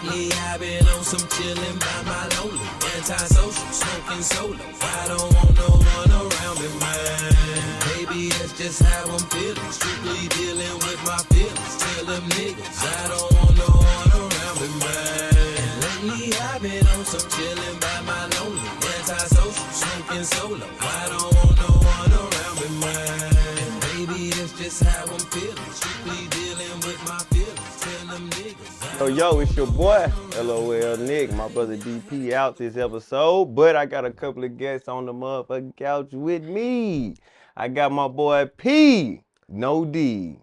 Lately I've been on some chillin' by my lonely, antisocial, smoking solo. I don't want no one around me, man. Baby, that's just how I'm feeling. Strictly dealing with my feelings. Tell them niggas I don't want no one around me, man. Lately I've been on some chillin' by my lonely, antisocial, smoking solo. I don't want no one around me, man. Baby, that's just how I'm feeling. Strictly dealing with my feelings. Tell them niggas. Yo, it's your boy, LOL Nick, my brother DP out this episode, but I got a couple of guests on the motherfucking couch with me. I got my boy P, no D.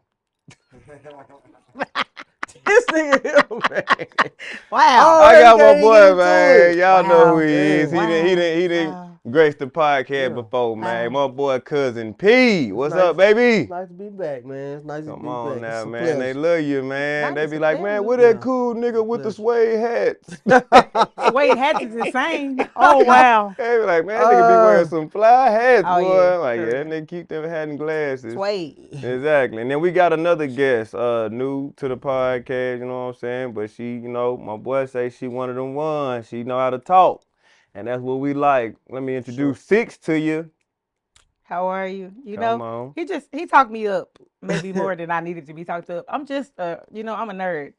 This nigga here, man. Wow. I got my boy, man. Y'all know who he Wow. is. He didn't grace the podcast before, man. My boy cousin P. What's up, baby? It's nice to be back, man. It's nice to be back. Come on now, It's a man. pleasure. They love you, man. They Nice be to like, pleasure. man, where that cool nigga with the suede hats? Suede hats is the same. Oh, wow. They be like, man, that nigga be wearing some fly hats, Oh, boy. yeah, Like, sure. yeah, they keep them hat and glasses. Suede. Exactly. And then we got another guest, new to the podcast, you know what I'm saying? But she, you know, my boy say she one of them ones. She know how to talk. And that's what we like. Let me introduce Six to you. How are you? You Come know, on. he talked me up maybe more than I needed to be talked up. I'm just, I'm a nerd.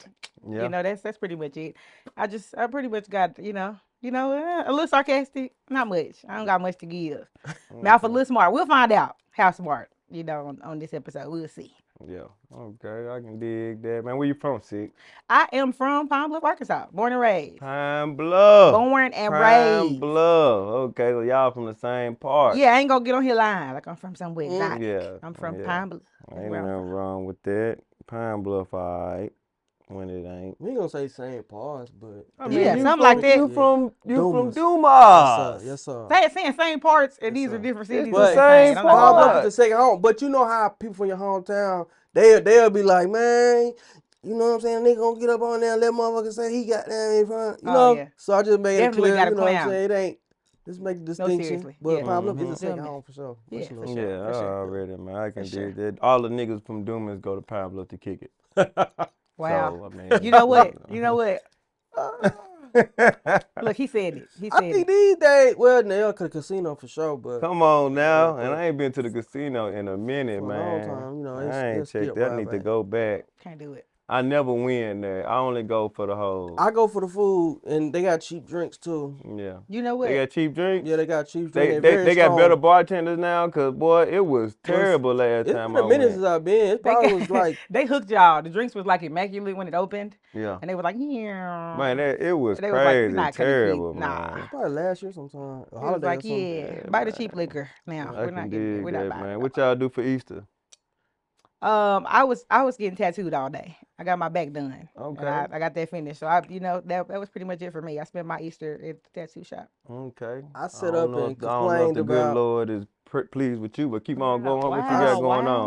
Yeah. You know, that's pretty much it. I pretty much got, a little sarcastic, not much. I don't got much to give. Mouth a little smart. We'll find out how smart, on this episode. We'll see. Yeah. Okay, I can dig that. Man, where you from, Six? I am from Pine Bluff, Arkansas, born and raised. Pine Bluff. Born and Pine raised. Bluff. Okay, so y'all from the same part. Yeah, I ain't gonna get on here lying like I'm from somewhere exotic. Yeah. I'm from yeah. Pine Bluff. Ain't nothing wrong with that. Pine Bluff, all right. When it ain't. We ain't gonna say same parts, but Yeah, something like that. You from Dumas. Dumas. Yes, sir. Saying same parts, and these are different cities. the is same insane. I'm not part. gonna Pine lie. Bluff is the second home, but you know how people from your hometown, they'll be like, man, you know what I'm saying? They gonna get up on there and let motherfuckers say he got down in front, you know? Yeah. So I just made it Definitely clear, gotta you know what I'm clown. saying? It ain't, just make the distinction. seriously. But Yeah. Pine Bluff is a second Dumas. home for sure. Yeah, For for sure. sure. Yeah, I already, man. I can sure. dig that. All the niggas from Dumas go to Pine Bluff to kick it. Wow. So, I mean, You know what? Look, he said it. He I said think it. these days, well, they're a casino for sure, but Come on now. And I ain't been to the casino in a minute, for a long man. time, you know, I ain't it's checked skip that. I right need to back. go back. Can't do it. I never win there. I only go for the whole. I go for the food, and they got cheap drinks too. Yeah. You know what? They got cheap drinks? Yeah, they got cheap They drinks. they got better bartenders now, cause boy, it was terrible last It's time been I a minute went. since I've been. It probably was like, They hooked y'all. The drinks was like immaculate when it opened, Yeah. and they were like, yeah. Man, it was They was like, we crazy, not gonna terrible, keep- nah. man. probably last year sometime. A It was holiday like, or something. yeah, buy the cheap liquor now. I We're not can getting. dig We're not that, buying man. it. What y'all do for Easter? I was getting tattooed all day. I got my back done. Okay. And I got that finished. So that was pretty much it for me. I spent my Easter at the tattoo shop. Okay. I set don't up know and if- I don't know if complained the good about. Lord is pleased with you, but keep on going. What you Wow, got going wow.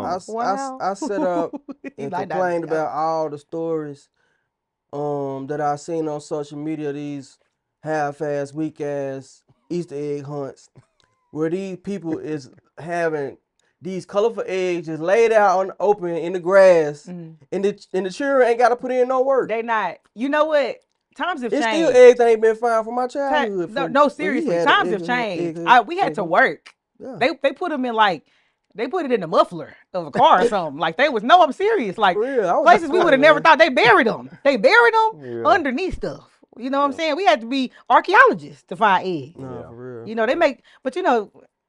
on? I set up He and like that. complained about all the stories that I seen on social media, these half-ass, weak-ass Easter egg hunts, where these people is having these colorful eggs just laid out on open in the grass, and the children ain't got to put in no work. They not. You know what? Times have It's changed. still eggs that ain't been found from my childhood. No, seriously. Times have changed. We had to work. Yeah. They put them in they put it in the muffler of a car or something. I'm serious. Like For real, I was places we would have disappointed, never man. thought. They buried them. They buried them Yeah. underneath stuff. You know what I'm saying? We had to be archaeologists to find eggs. No, Yeah. for real. You know, but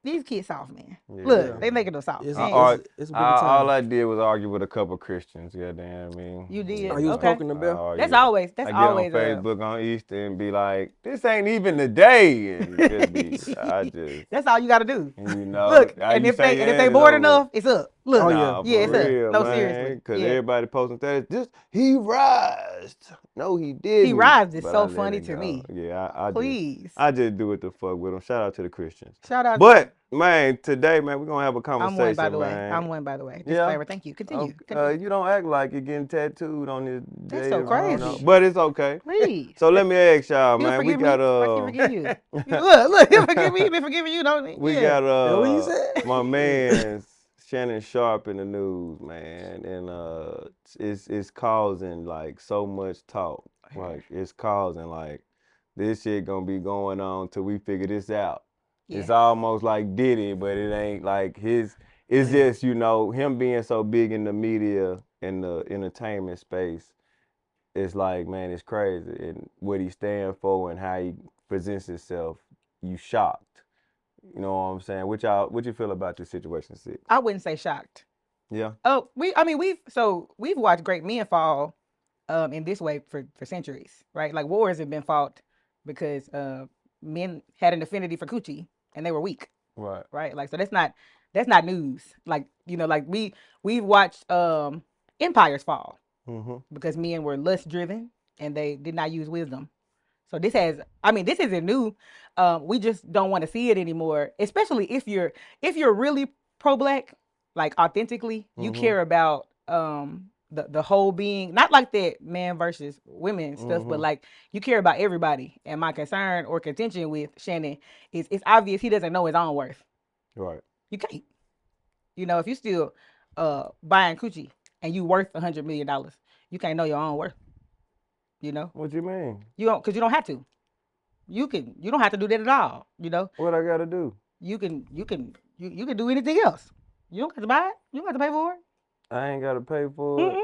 these kids soft, man. Yeah. Look, they making them soft. It's, man. it's a bigger All time. I did was argue with a couple Christians. Goddamn, I mean. You did? Oh, you was Okay. poking the bell? That's I always get always on Facebook on Easter and be like, "This ain't even the day," and just be, that's all you gotta do. and you know, Look, how and you if say, they yeah, bored it's over. enough, it's up. Look, Oh, yeah. Nah, yeah, for it's real, up. No, man, seriously. because Yeah. everybody posting status. He rised. No, he didn't. He rised is But so I let funny it to go. me. Yeah, I Please. I just do it to fuck with them. Shout out to the Christians. Shout out. But man, today, man, we're gonna have a I'm conversation, one, by the way. man. I'm one, by the way. Yeah? Disclaimer. Thank you. Continue. Continue. You don't act like you're getting tattooed on this That's day. so of- I don't know. crazy. But it's okay. Please. So let me ask y'all, He'll man. We forgive got me. I can forgive you. Look, he'll forgive me. He been forgiving you, don't he? we Yeah. got what you said? my man Shannon Sharp in the news, man, and it's causing like so much talk. Like it's causing like this shit gonna be going on till we figure this out. Yeah. It's almost like Diddy, but it ain't like his. It's just him being so big in the media and the entertainment space. It's like, man, it's crazy, and what he stand for and how he presents himself. You shocked. You know what I'm saying? What you feel about this situation, Six? I wouldn't say shocked. Yeah. Oh, we've watched great men fall in this way for centuries, right? Like wars have been fought because men had an affinity for coochie and they were weak, Right. right? Like so that's not news. Like like we've watched empires fall because men were lust driven and they did not use wisdom. So this isn't new. We just don't want to see it anymore, especially if you're really pro-black, like authentically, you care about the whole being, not like that man versus women stuff, but like you care about everybody. And my concern or contention with Shannon is it's obvious he doesn't know his own worth. Right. You can't. If you still buying coochie and you worth $100 million, you can't know your own worth. What you mean? You don't, because you don't have to. You don't have to do that at all. What I gotta do? You can do anything else. You don't have to buy it. You don't have to pay for it. I ain't gotta pay for it.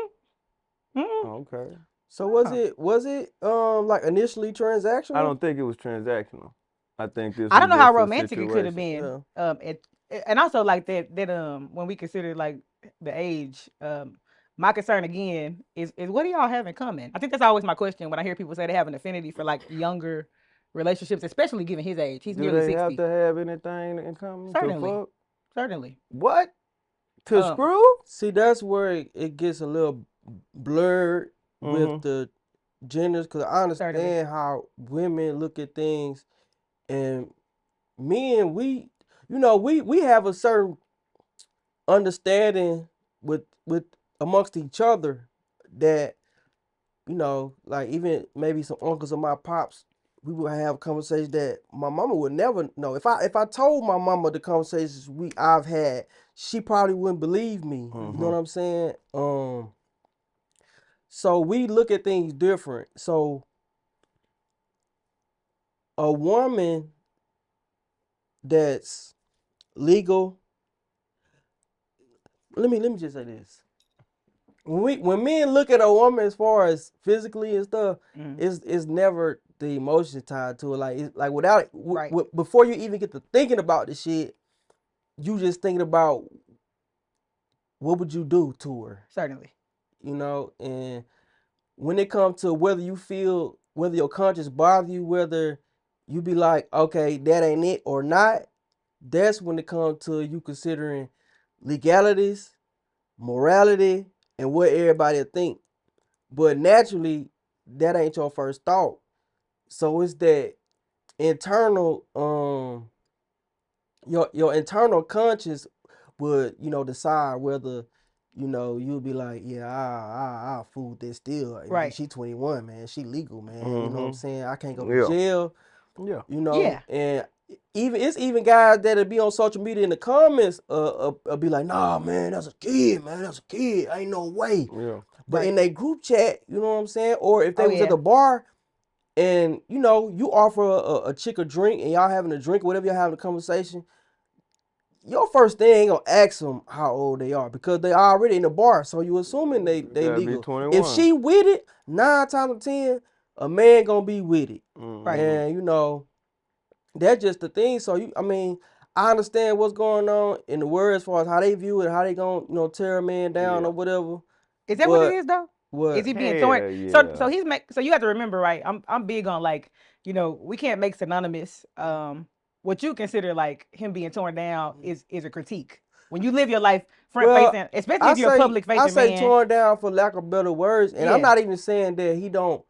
Okay. So was it like initially transactional? I don't think it was transactional. I think this. I don't know how just a romantic it could have been. And also like that when we consider like the age, my concern again is what do y'all have in common? I think that's always my question when I hear people say they have an affinity for like younger relationships, especially given his age. He's Do nearly they 60. have to have anything in common? Certainly. To fuck? Certainly. What? To screw? See, that's where it gets a little blurred with the genders, because I understand how women look at things, and men, we have a certain understanding with amongst each other that, like even maybe some uncles of my pops, we would have conversations that my mama would never know. If I told my mama the conversations I've had, she probably wouldn't believe me. You know what I'm saying? So we look at things different. So a woman that's legal, let me just say this. When men look at a woman as far as physically and stuff, it's never the emotion tied to it. Like it's like without before you even get to thinking about the shit, you just thinking about what would you do to her. Certainly. And when it comes to whether your conscience bother you, whether you be like, okay, that ain't it or not, that's when it comes to you considering legalities, morality, and what everybody think. But naturally, that ain't your first thought. So it's that internal, your internal conscience would, decide whether, you'll be like, yeah, I'll fool this still. Right. She 21, man. She legal, man. You know what I'm saying? I can't go to Yeah. jail. Yeah. Yeah. And even guys that'll be on social media in the comments be like, nah, man, that's a kid, man. That's a kid. Ain't no way. Yeah. But in their group chat, you know what I'm saying? Or if they was at yeah. the bar and, you offer a chick a drink and y'all having a drink, whatever y'all having a conversation, your first thing ain't gonna ask them how old they are because they already in the bar. So you assuming they Gotta be legal. 21. If she with it, 9 times out of 10, a man gonna be with it. Right. And, that's just the thing. So, I understand what's going on in the world as far as how they view it, how they gonna, tear a man down or whatever. Is that what it is though? What? Is he being Hell torn? yeah. So you have to remember, right? I'm big on like, we can't make synonymous what you consider like him being torn down is a critique. When you live your life front facing, especially if you're a public facing man. I say torn down for lack of better words, and I'm not even saying that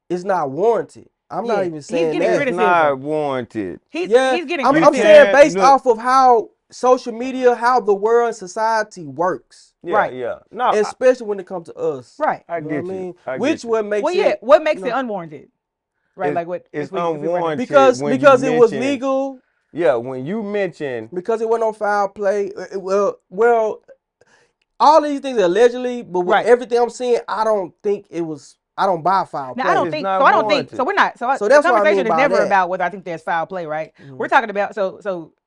it's not warranted. I'm not even saying that. It's not warranted. He's getting I'm criticism. saying based off of how social media, how the world and society works. Yeah, right. Yeah. No. Especially when it comes to us. Right. I get you. Which what makes what makes it unwarranted? Right. Like what? It's unwarranted because it was legal. Yeah. When you mention because it wasn't on foul play. Well, all these things allegedly, but with everything I'm seeing, I don't think it was I don't buy foul Now play. I don't It's think not so. I don't think warranted. so. We're not. So, So the that's what I conversation mean is by never that. about whether I think there's foul play, right? Mhm. We're talking about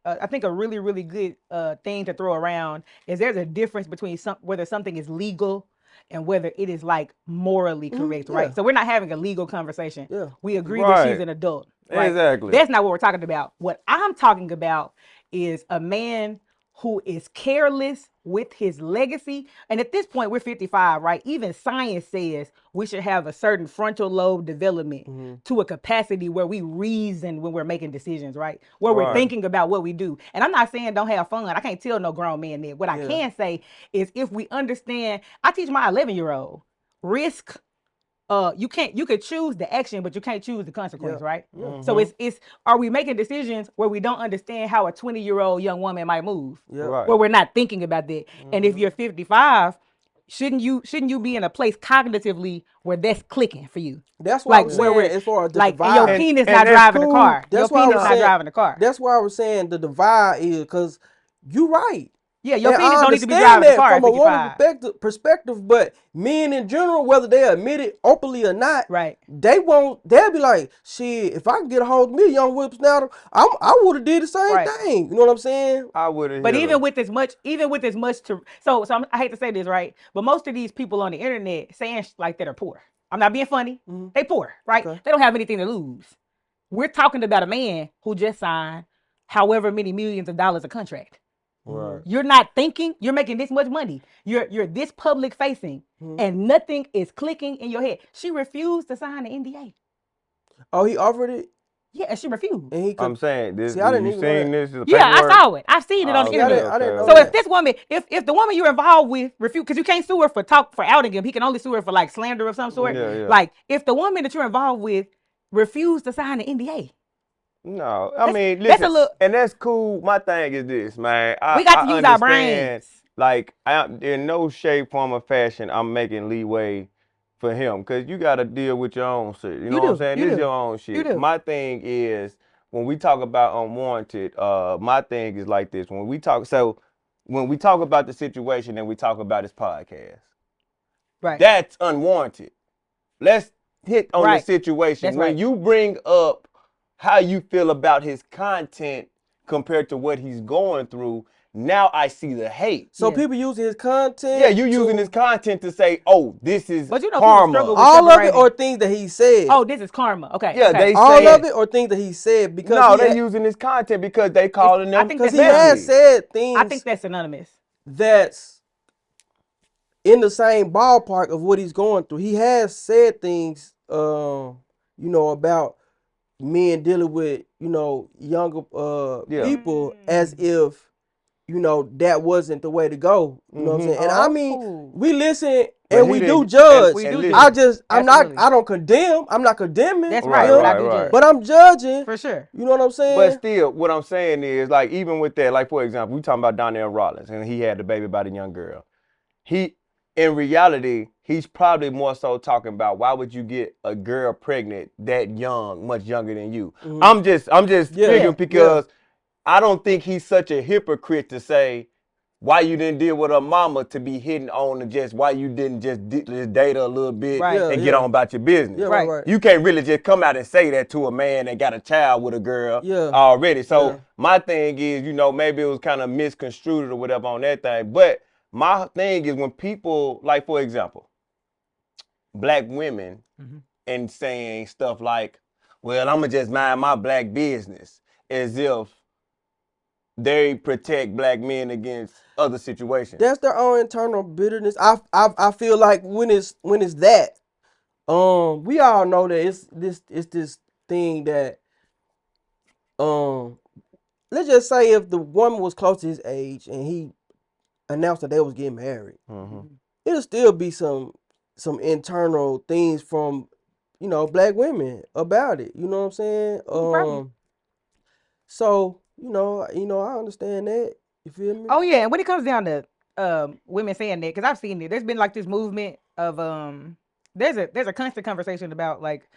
I think a really really good thing to throw around is there's a difference between whether something is legal and whether it is like morally correct, yeah. right? So we're not having a legal conversation. Yeah. We agree that she's Right. an adult, right? Exactly. That's not what we're talking about. What I'm talking about is a man who is careless with his legacy. And at this point, we're 55, right? Even science says we should have a certain frontal lobe development to a capacity where we reason when we're making decisions, right? Where we're Right. thinking about what we do. And I'm not saying don't have fun. I can't tell no grown man that. What I Yeah. can say is if we understand, I teach my 11-year-old risk. You could choose the action, but you can't choose the consequence, Yeah. right? Yeah. So it's are we making decisions where we don't understand how a 20-year-old young woman might move? Yeah. Right. Where we're not thinking about that. And if you're 55, shouldn't you be in a place cognitively where that's clicking for you? That's why Like I'm where saying we're as far as the like and your divide. penis And not that's driving the cool. car. Your That's why I penis was not saying driving the car. That's why I was saying the divide is because you're right. Yeah, your And penis I don't need to be understand driving the that car at from a woman's 55. perspective, but men in general, whether they admit it openly or not, Right. they'll be like, shit, if I can get a hold of me a young whippersnapper, I would have did the same Right. thing. You know what I'm saying? I wouldn't. But even with as much to I hate to say this, right? But most of these people on the internet saying like that are poor. I'm not being funny. They poor, right? Okay. They don't have anything to lose. We're talking about a man who just signed however many millions of dollars a contract. Right. You're not thinking, you're making this much money. You're this public facing and nothing is clicking in your head. She refused to sign the NDA. Oh, he offered it, Yeah, and she refused. and he could. I'm saying this. See, I didn't You even know seen that. this? The Yeah, I paperwork? saw it. I've seen it on the See, I internet. didn't know So that. if this woman, if the woman you're involved with refuse, because you can't sue her for outing him, he can only sue her for like slander of some sort. Yeah, yeah. Like if the woman that you're involved with refused to sign the NDA, No, I mean, that's listen, a little. and that's cool. My thing is this, man. We got to I use our understand, brains. like, in no shape, form, or fashion, I'm making leeway for him, cause you got to deal with your own shit. You know what I'm do, saying? you This is do, your own you shit. do. My thing is when we talk about unwarranted. My thing is like this. When we talk about the situation and we talk about his podcast, Right. that's unwarranted. Let's hit on the Right. situation. That's When right. you bring up how you feel about his content compared to what he's going through, now I see the hate. So Yeah. people using his content. Yeah, you using his content to say, oh, this is But you know people struggle karma. with all of it separating. or things that he said. Oh, this is karma. Okay. Yeah, okay. they all say of it or things that he said because no, he they had- using his content because they calling I them think because that's he has messy. said things I think that's synonymous. that's in the same ballpark of what he's going through. He has said things, about men dealing with, younger Yeah. people as if, that wasn't the way to go. You know what I'm saying? And I mean, Oh. we listen But and he we didn't- do judge. We and do listen, judge. Absolutely. I don't condemn. I'm not condemning. That's Right, right. But I right, do right. judge. But I'm judging. For sure. You know what I'm saying? But still, what I'm saying is, like, even with that, like, for example, we talking about Donnell Rollins, and he had the baby by the young girl. In reality, he's probably more so talking about why would you get a girl pregnant that young, much younger than you. I'm just figuring because I don't think he's such a hypocrite to say why you didn't deal with her mama to be hitting on and just why you didn't just date her a little bit Right. and get on about your business. Yeah, Right. right. You can't really just come out and say that to a man that got a child with a girl Yeah. already. So Yeah. my thing is, maybe it was kind of misconstrued or whatever on that thing. But my thing is when people, like, for example, black women and saying stuff like, well, I'm going to just mind my black business, as if they protect black men against other situations. That's their own internal bitterness. I feel like when it's that, we all know that it's this thing that, let's just say if the woman was close to his age and he announced that they was getting married, it'll still be some internal things from, black women about it. You know what I'm saying? Probably. So, I understand that. You feel me? Oh yeah, and when it comes down to women saying that, because I've seen it, there's been like this movement of there's a constant conversation about like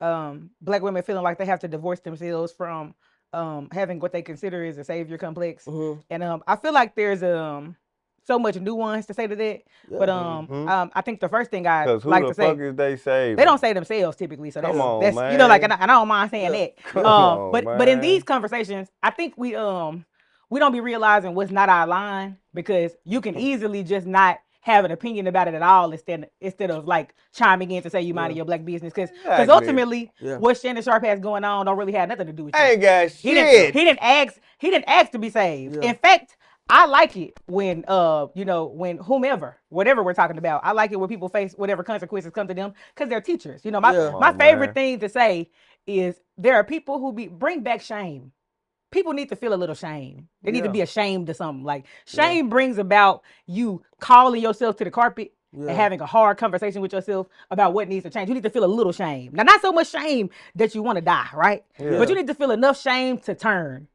black women feeling like they have to divorce themselves from having what they consider is a savior complex, and I feel like there's so so much nuance to say to that. But I think the first thing I Cause who like the to say, fuck is they saving? they don't say themselves typically, so Come on, that's man. you know, like, and I don't mind saying that. Come on, But in man. these conversations, I think we don't be realizing what's not our line, because you can easily just not have an opinion about it at all instead of like chiming in to say you minding your black business, because Exactly. ultimately what Shannon Sharp has going on don't really have nothing to do with you. I ain't got He shit. didn't ask to be saved. In fact, I like it when when whatever we're talking about, I like it when people face whatever consequences come to them because they're teachers. You know, my favorite thing to say is there are people who bring back shame. People need to feel a little shame. They need to be ashamed of something. Like, shame brings about you calling yourself to the carpet and having a hard conversation with yourself about what needs to change. You need to feel a little shame. Now, not so much shame that you want to die, right? But you need to feel enough shame to turn,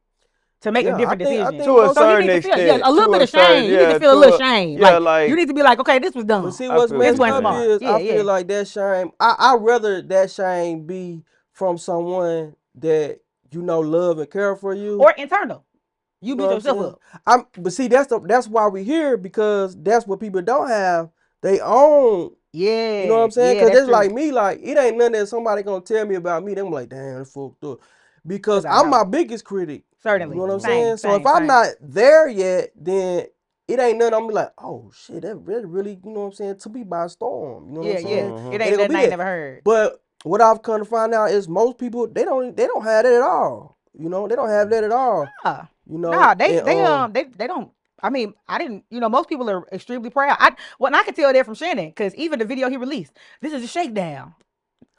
to make a different decision. To a certain you need to feel, extent. a little To bit a of shame. certain- You need to feel a little shame. Yeah, like, you need to be like, okay, this was dumb. But see, what's feel messed you, up man. is I Yeah. feel like that shame. I'd rather that shame be from someone that love and care for you, Or internal. You beat know what yourself I'm up. But see, that's why we here, because that's what people don't have. They own. Yeah. You know what I'm saying? Yeah, Because that's it's true. like me, like, it ain't nothing that somebody gonna tell me about me. Them like, damn, it's fucked up. Because 'Cause I I'm know. my biggest critic. Certainly. You know what I'm Same, saying? So same, if I'm same. not there yet, then it ain't nothing. I'm gonna be like, oh shit, that really, you know what I'm saying, to be by storm. You know what I'm saying? It And ain't it gonna nothing be I ain't that. never heard. But what I've come to find out is most people they don't have that at all. You know, they don't have that at all. You know, Nah, they and, they don't. I mean, I didn't. Most people are extremely proud. I can tell that from Shannon, because even the video he released, this is a shakedown.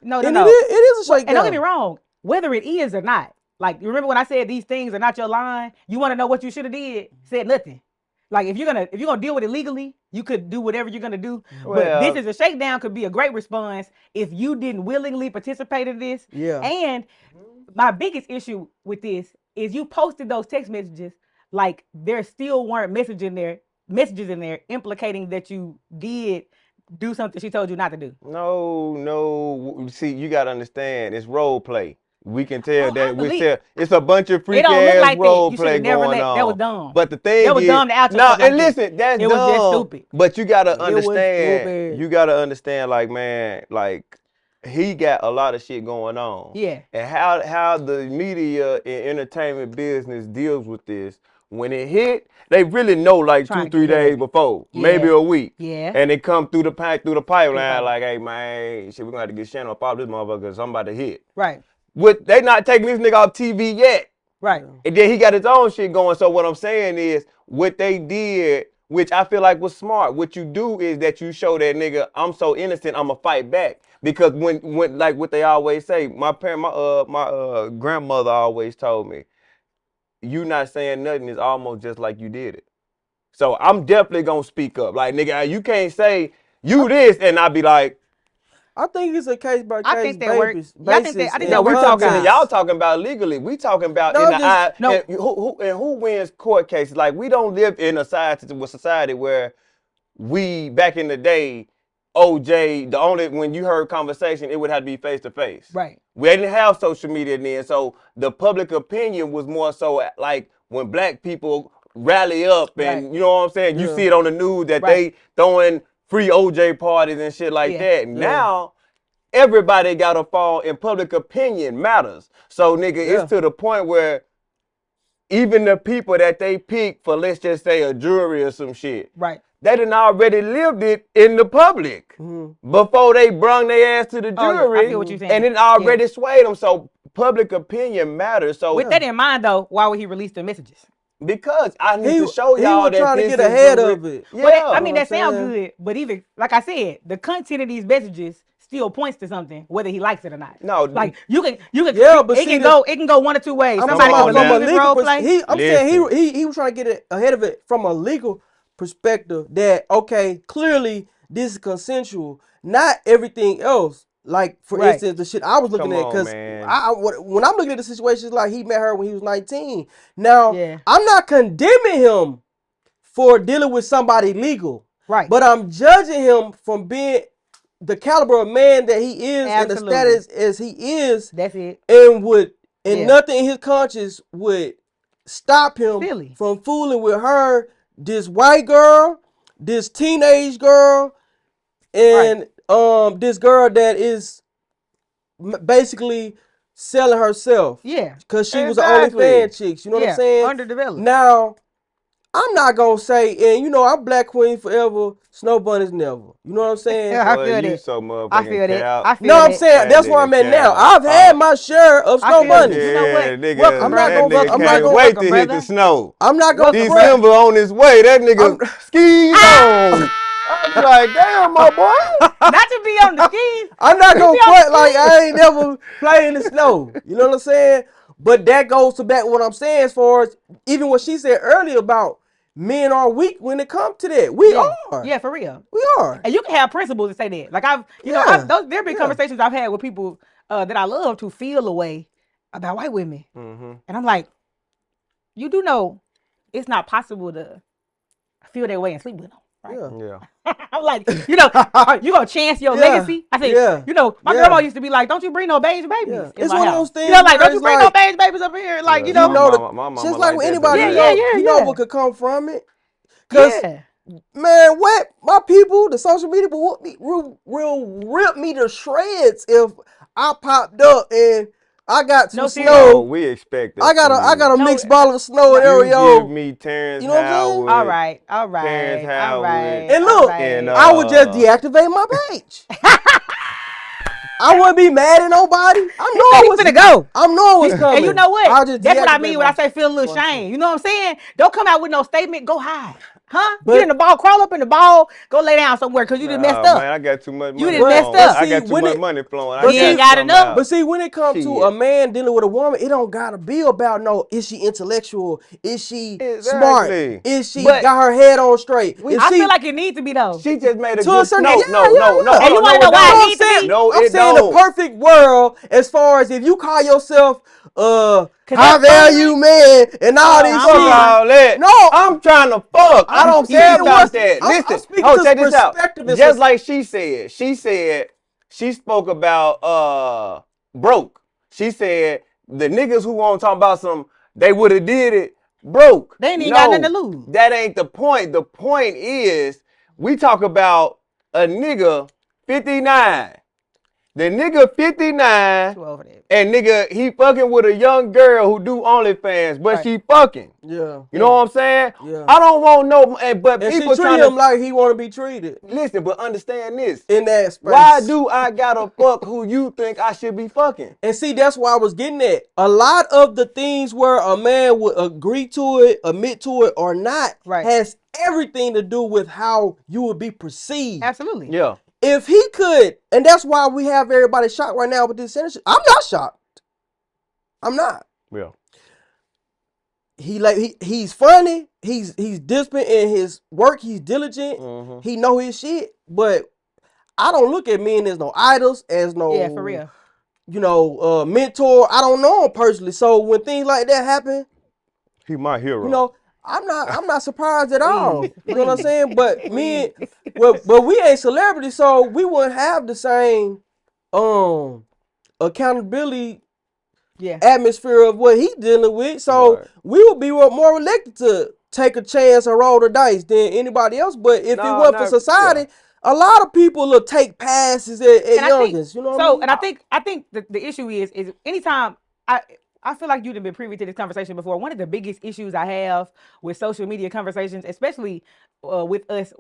No. and it is a shakedown. And don't get me wrong, whether it is or not. Like, you remember when I said these things are not your line? You want to know what you should have did? Said nothing. Like, if you're gonna deal with it legally, you could do whatever you're gonna do. But this is a shakedown could be a great response if you didn't willingly participate in this. Yeah. And my biggest issue with this is you posted those text messages like there still weren't messages in there implicating that you did do something she told you not to do. No. See, you gotta understand, it's role play. We can tell believe- it's a bunch of freak don't look ass like that. role You play shoulda never going let- on. that was dumb. But the thing That was is, dumb to out no, yourself like and that. listen, that's It dumb. was just stupid. But you gotta was understand. stupid. You gotta understand, like, man, like, he got a lot of shit going on. Yeah. And how the media and entertainment business deals with this. When it hit, they really know like Trying 2, to 3 get it. days before, Yeah. maybe a week. Yeah. And it come through the pipeline, pipeline. like, hey man, shit, we're gonna have to get Shannon up off this motherfucker because I'm about to hit. Right. They not taking this nigga off TV yet. Right. And then he got his own shit going. So what I'm saying is, what they did, which I feel like was smart, what you do is that you show that nigga, I'm so innocent, I'ma fight back. Because when like what they always say, my grandmother always told me, you not saying nothing is almost just like you did it. So I'm definitely gonna speak up. Like, nigga, you can't say you this and I be like, I think it's a case by case think that works. basis. Yeah, I think that no, we talking. sometimes. Y'all talking about legally. We talking about No, in the just- eye. no. And who wins court cases? Like, we don't live in a society where we back in the day, OJ. When you heard conversation, it would have to be face to face. Right. We didn't have social media then, so the public opinion was more so like when black people rally up and Right. you know what I'm saying. You Yeah. see it on the news that Right. they throwing free OJ parties and shit like that. Now, everybody got to fall in public opinion matters. So, nigga, it's to the point where even the people that they pick for, let's just say, a jury or some shit, Right. they done already lived it in the public before they brung their ass to the Oh, yeah, jury. I feel what you're saying. And it already swayed them. So, public opinion matters. So, With that in mind, though, why would he release the messages? because I need to show he y'all was that trying to this get is ahead the of it. Yeah. But I mean, know that what I'm sounds saying? good. But even, like I said, the content of these messages still points to something, whether he likes it or not. No, like you can, Yeah, but it see, can go one or two ways. I'm Somebody talking can about from a believe his legal role play. perspective. I'm saying Listen. he was trying to get ahead of it from a legal perspective that, okay, clearly this is consensual, not everything else. Like, for Right. instance, the shit I was looking Come at, on, because man. when I'm looking at the situation, it's like he met her when he was 19. Now, Yeah. I'm not condemning him for dealing with somebody legal. Right. But I'm judging him from being the caliber of man that he is and the Absolutely. status as he is, That's it. and Yeah. nothing in his conscience would stop him Silly. from fooling with her, this white girl, this teenage girl and this girl that is basically selling herself. Yeah. Because she was an Exactly. OnlyFans chick. You know what I'm saying? Underdeveloped. Now, I'm not going to say, and you know, I'm Black Queen forever, Snow Bunny's never. You know what I'm saying? Yeah, I Boy, feel you that. so motherfucking I feel that. cap. I feel No, I'm that. saying That that's where nigga I'm at now. cap. I've had my share of I Snow feel it. Bunnies. You know what? Yeah, nigga, Welcome, that brother. nigga I'm not can't gonna- wait welcome, to hit brother. the snow. I'm not going to front. December on his way. That nigga skis on. I be like, damn, my boy. Not to be on the skis. I'm not gonna Be on front the like skis. I ain't never played in the snow. You know what I'm saying? But that goes to back what I'm saying as far as even what she said earlier about men are weak when it comes to that. We are. Yeah, for real. We are. And you can have principles to say that. Like Yeah. there been conversations I've had with people that I love to feel a way about white women, and I'm like, you do know, it's not possible to feel that way and sleep with them, right? Yeah. Yeah. I'm like, you gonna chance your Yeah. legacy? I said, Yeah. my Yeah. grandma used to be like, don't you bring no beige babies Yeah. in It's my one of house. those things Like, where don't you it's bring like- no beige babies up here? Like, Yeah, you know, You know, my mama just like that, with anybody, though. you know, Yeah. you know what could come from it. Cause yeah. man, what my people, the social media will rip me to shreds if I popped up and I got some No, snow. seriously. No, we expect that. I got from a you. mixed bottle of snow and You give Oreo. me Terrence You know what I'm saying? Howard. All right. Terrence Howard. And look, And, I would just deactivate my page. I wouldn't be mad at nobody. I know He finna go. I know it's coming. And you know what? I'll just That's what I deactivate mean when I say feel a little shame. You know what I'm saying? Don't come out with no statement. Go hide. Huh? But- Get in the ball, crawl up in the ball, go lay down somewhere because you done messed up. Man, I got too much money. You done messed flowing. up. I See, got too when much it- money flowing. but I see- gotta ain't gotta come know. out. But see, when it comes to Shit. a man dealing with a woman, it don't gotta be about is she intellectual? Is she smart? Exactly. Is she But- got her head on straight? If I she, feel like it needs to be though. She just made a to a good certain no, extent, no. yeah. Hold And on, you no, wanna it know why it don't. needs to be? No, I'm it saying don't. the perfect world as far as if you call yourself high that's value man and all this Fuck shit. all that. No. I'm trying to fuck. I I'm don't saying care about what's- that. I'm Listen, speaking oh, to check this out. perspective and Just like she said, she spoke about broke. She said the niggas who want to talk about they would have did it broke. They ain't even got nothing to lose. That ain't the point. The point is we talk about a nigga 59. The nigga 59. Too over that. And nigga, he fucking with a young girl who do OnlyFans, but Right. she fucking. Yeah. You know what I'm saying? Yeah. I don't want no, but And she people treat trying him to like he want to be treated listen. But understand this: in that space. why do I gotta fuck who you think I should be fucking? And see, that's why I was getting at. A lot of the things where a man would agree to it, admit to it, or not, Right. has everything to do with how you would be perceived. Absolutely. Yeah, If he could, and that's why we have everybody shocked right now with this sentence. I'm not shocked. I'm not. yeah. He's funny. He's disciplined in his work. He's diligent. Mhm. He know his shit. But I don't look at men as no idols, as no Yeah, for real. mentor. I don't know him personally. So when things like that happen, He my hero. you know, I'm not surprised at all. Please, You know what I'm please. saying? But men, but we ain't celebrities, so we wouldn't have the same accountability Yeah. atmosphere of what he dealing with. So Right. we would be more reluctant to take a chance and roll the dice than anybody else. But if it Nah, wasn't for not- society, a lot of people will take passes at And I think, youngins. You know what so, I mean? and I think the issue is anytime I feel like you've been privy to this conversation before. One of the biggest issues I have with social media conversations, especially with us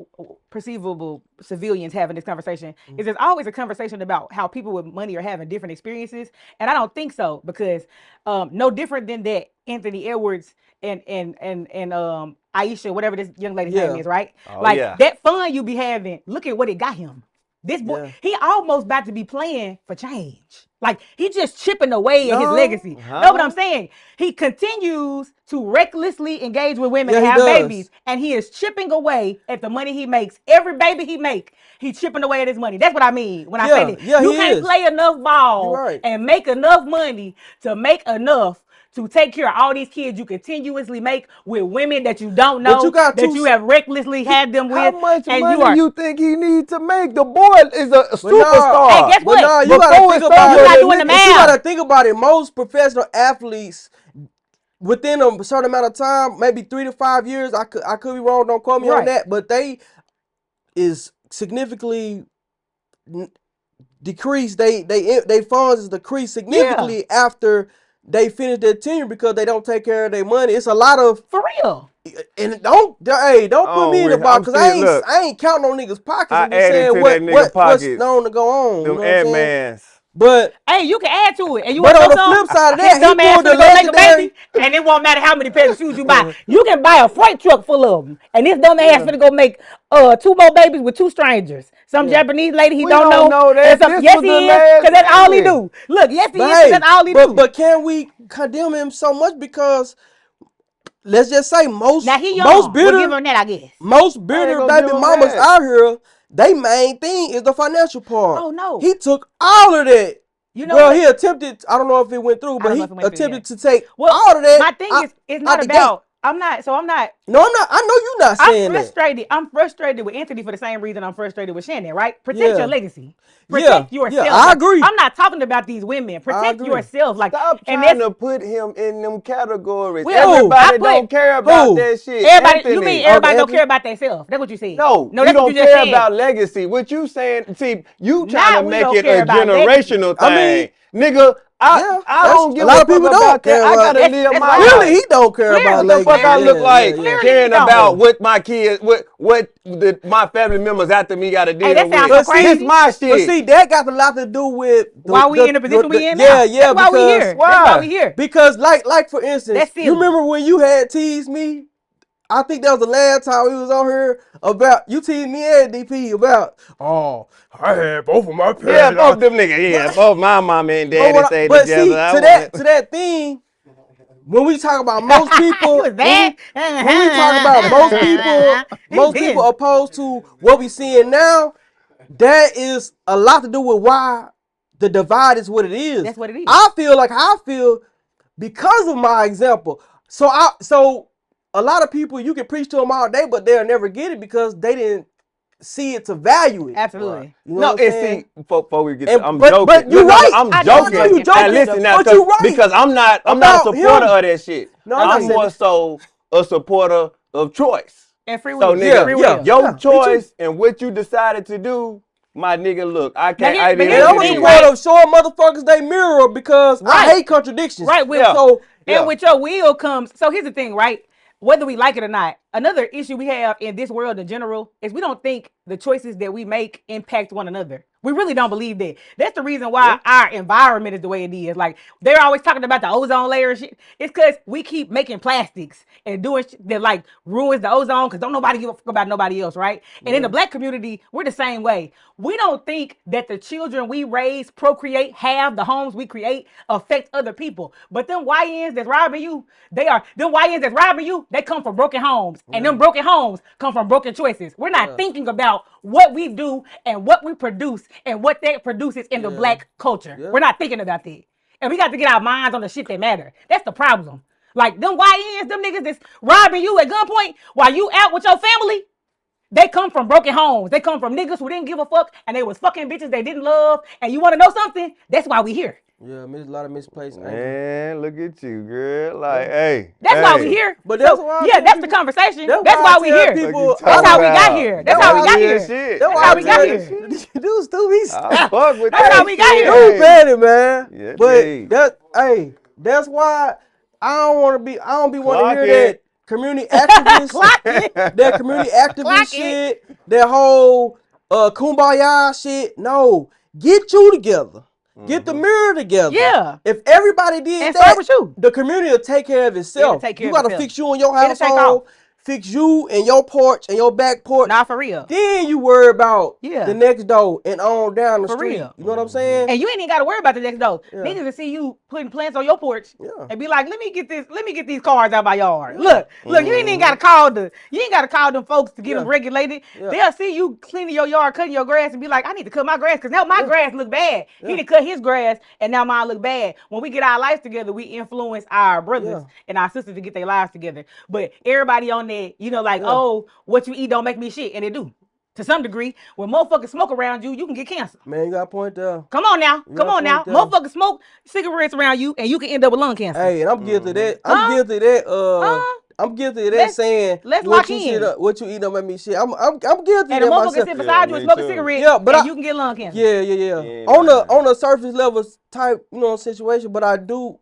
perceivable civilians having this conversation, is there's always a conversation about how people with money are having different experiences, and I don't think so because no different than that Anthony Edwards and Aisha, whatever this young lady's Yeah. name is, right? Oh, like yeah. that fun you be having. Look at what it got him. This boy, Yeah. he almost about to be playing for change. Like he just chipping away at his No. legacy. Huh? Know what I'm saying? He continues to recklessly engage with women Yeah, and he have does. babies, and he is chipping away at the money he makes. Every baby he make, he's chipping away at his money. That's what I mean when I say that. Yeah, You he can't is. play enough ball You're right. and make enough money to make enough to take care of all these kids you continuously make with women that you don't know, But you got that two- you have recklessly had them with. How much and money you are you think he need to make? The boy is a But no, superstar. Hey, guess But what? no, you Before gotta it think started, about you're not it. doing the You math. gotta think about it. Most professional athletes, within a certain amount of time, maybe 3 to 5 years, I could be wrong. Don't quote me on Right. that. But they is significantly decreased. They funds is decreased significantly after they finish their tenure because they don't take care of their money. It's a lot of For real. and don't put me in the box because I ain't counting on niggas' pockets. I'm just saying what's known to go on. Them you know what I'm saying? Ant-Mans. But hey, you can add to it. And you but want on to know the flip something? side of His that, dumb he ass pulled the finna go make a legendary. baby, and it won't matter how many pairs of shoes you buy. You can buy a freight truck full of them, and this dumb ass finna go make 2 more babies with 2 strangers. Some Japanese lady he We don't know. that. And yes, he is, because that's all he do. Look, yes, he is, because that's all he do. But can we condemn him so much because let's just say Now he young. We'll give him that, I guess. most bitter baby mamas out here, they main thing is the financial part. Oh no. He took all of that. You know well, what? he attempted. I don't know if it went through, but he attempted to take well, all of that. My thing is, it's not about. I'm not. No, I'm not. I know you're not saying that. I'm frustrated with Anthony for the same reason I'm frustrated with Shannon. Right? Protect your legacy. Protect yourself. Yeah, I agree. I'm not talking about these women. Protect yourself. Like, stop trying to put him in them categories. Everybody don't care about that shit. Everybody, you mean everybody don't care about themselves? That's what you said. No, that's you don't what you just care said. about legacy. What you saying? See, you trying Now to we make don't it care a about generational thing, nigga. I don't give a lot of people about don't that. I gotta care. live my Really, life. he don't care about What the fuck I look like Clearly caring he don't. about what my kids, what my family members after me got to deal that sounds with. so crazy. It's my shit. But see, that got a lot to do with why we in the position we in now. Yeah, That's why we here. Why? That's why we here. Because like for instance, That's silly. you remember when you had teased me? I think that was the last time we was on here about you teased me and DP about I had both of my parents. Yeah, both them niggas. Yeah, both my mama and daddy stayed but together. See, to that thing, when we talk about most people, when we talk about most people opposed to what we seeing now, that is a lot to do with why the divide is what it is. That's what it is. I feel because of my example. So a lot of people, you can preach to them all day, but they'll never get it because they didn't see it to value it. Absolutely. Right. You know see, before we get, I'm but, joking. But you're right. I'm joking. You joking. Now listen, now, but you're right. Because I'm not a supporter of that shit. No, I'm more so a supporter of choice. And free will. So nigga, your choice and what you decided to do. My nigga, look, I can't. I'm a supporter of showing motherfuckers they mirror because I hate contradictions. Right. And with your will comes. So here's the thing, right? Whether we like it or not, another issue we have in this world in general is we don't think the choices that we make impact one another. We really don't believe that. That's the reason why our environment is the way it is. Like, they're always talking about the ozone layer and shit. It's because we keep making plastics and doing shit that, like, ruins the ozone because don't nobody give a fuck about nobody else, right? And in the black community, we're the same way. We don't think that the children we raise, procreate, have, the homes we create affect other people. But them YNs that's robbing you, they come from broken homes. And them broken homes come from broken choices. We're not thinking about what we do and what we produce and what that produces in the black culture. We're not thinking about that. And we got to get our minds on the shit that matter. That's the problem. Like, them YNs, them niggas that's robbing you at gunpoint while you out with your family, they come from broken homes. They come from niggas who didn't give a fuck and they was fucking bitches they didn't love. And you want to know something? That's why we here. Yeah, a lot of misplaced. Man, look at you, girl. Like, hey. That's why we here. But that's why. Yeah, that's the conversation. That's why we here. That's how we got here. That's how we got here. That's how we got here. Dude, stupid. I fuck with That's how we got here. Dude, petty, man. Yeah, but that's why I don't be wanting to hear that community activists, that community activist shit, that whole kumbaya shit. No, get you together. Get the mirror together. Yeah. If everybody did that, the community will take care of itself. You gotta fix you in your household, fix you and your porch and your back porch. Nah, for real. Then you worry about the next door and on down the street. Real. You know what I'm saying? And you ain't even gotta worry about the next door. Niggas will see you putting plants on your porch and be like, let me get these cars out my yard. Look, you ain't even gotta call them folks to get them regulated. They'll see you cleaning your yard, cutting your grass, and be like, I need to cut my grass because now my grass look bad. He done cut his grass and now mine look bad. When we get our lives together, we influence our brothers and our sisters to get their lives together. But everybody on there, oh, what you eat don't make me shit, and it do. To some degree, when motherfuckers smoke around you, you can get cancer. Man, you got a point there. Come on now. Motherfuckers smoke cigarettes around you, and you can end up with lung cancer. Hey, and I'm guilty of that. I'm guilty of that. I'm guilty of that saying let's what lock you in. shit up, what you eat don't make me shit. I'm guilty And of the that motherfucker myself. sit beside you me and smoke a too. cigarette. Yeah, but and you can get lung cancer. Yeah. Yeah, On a surface level type, situation, but I do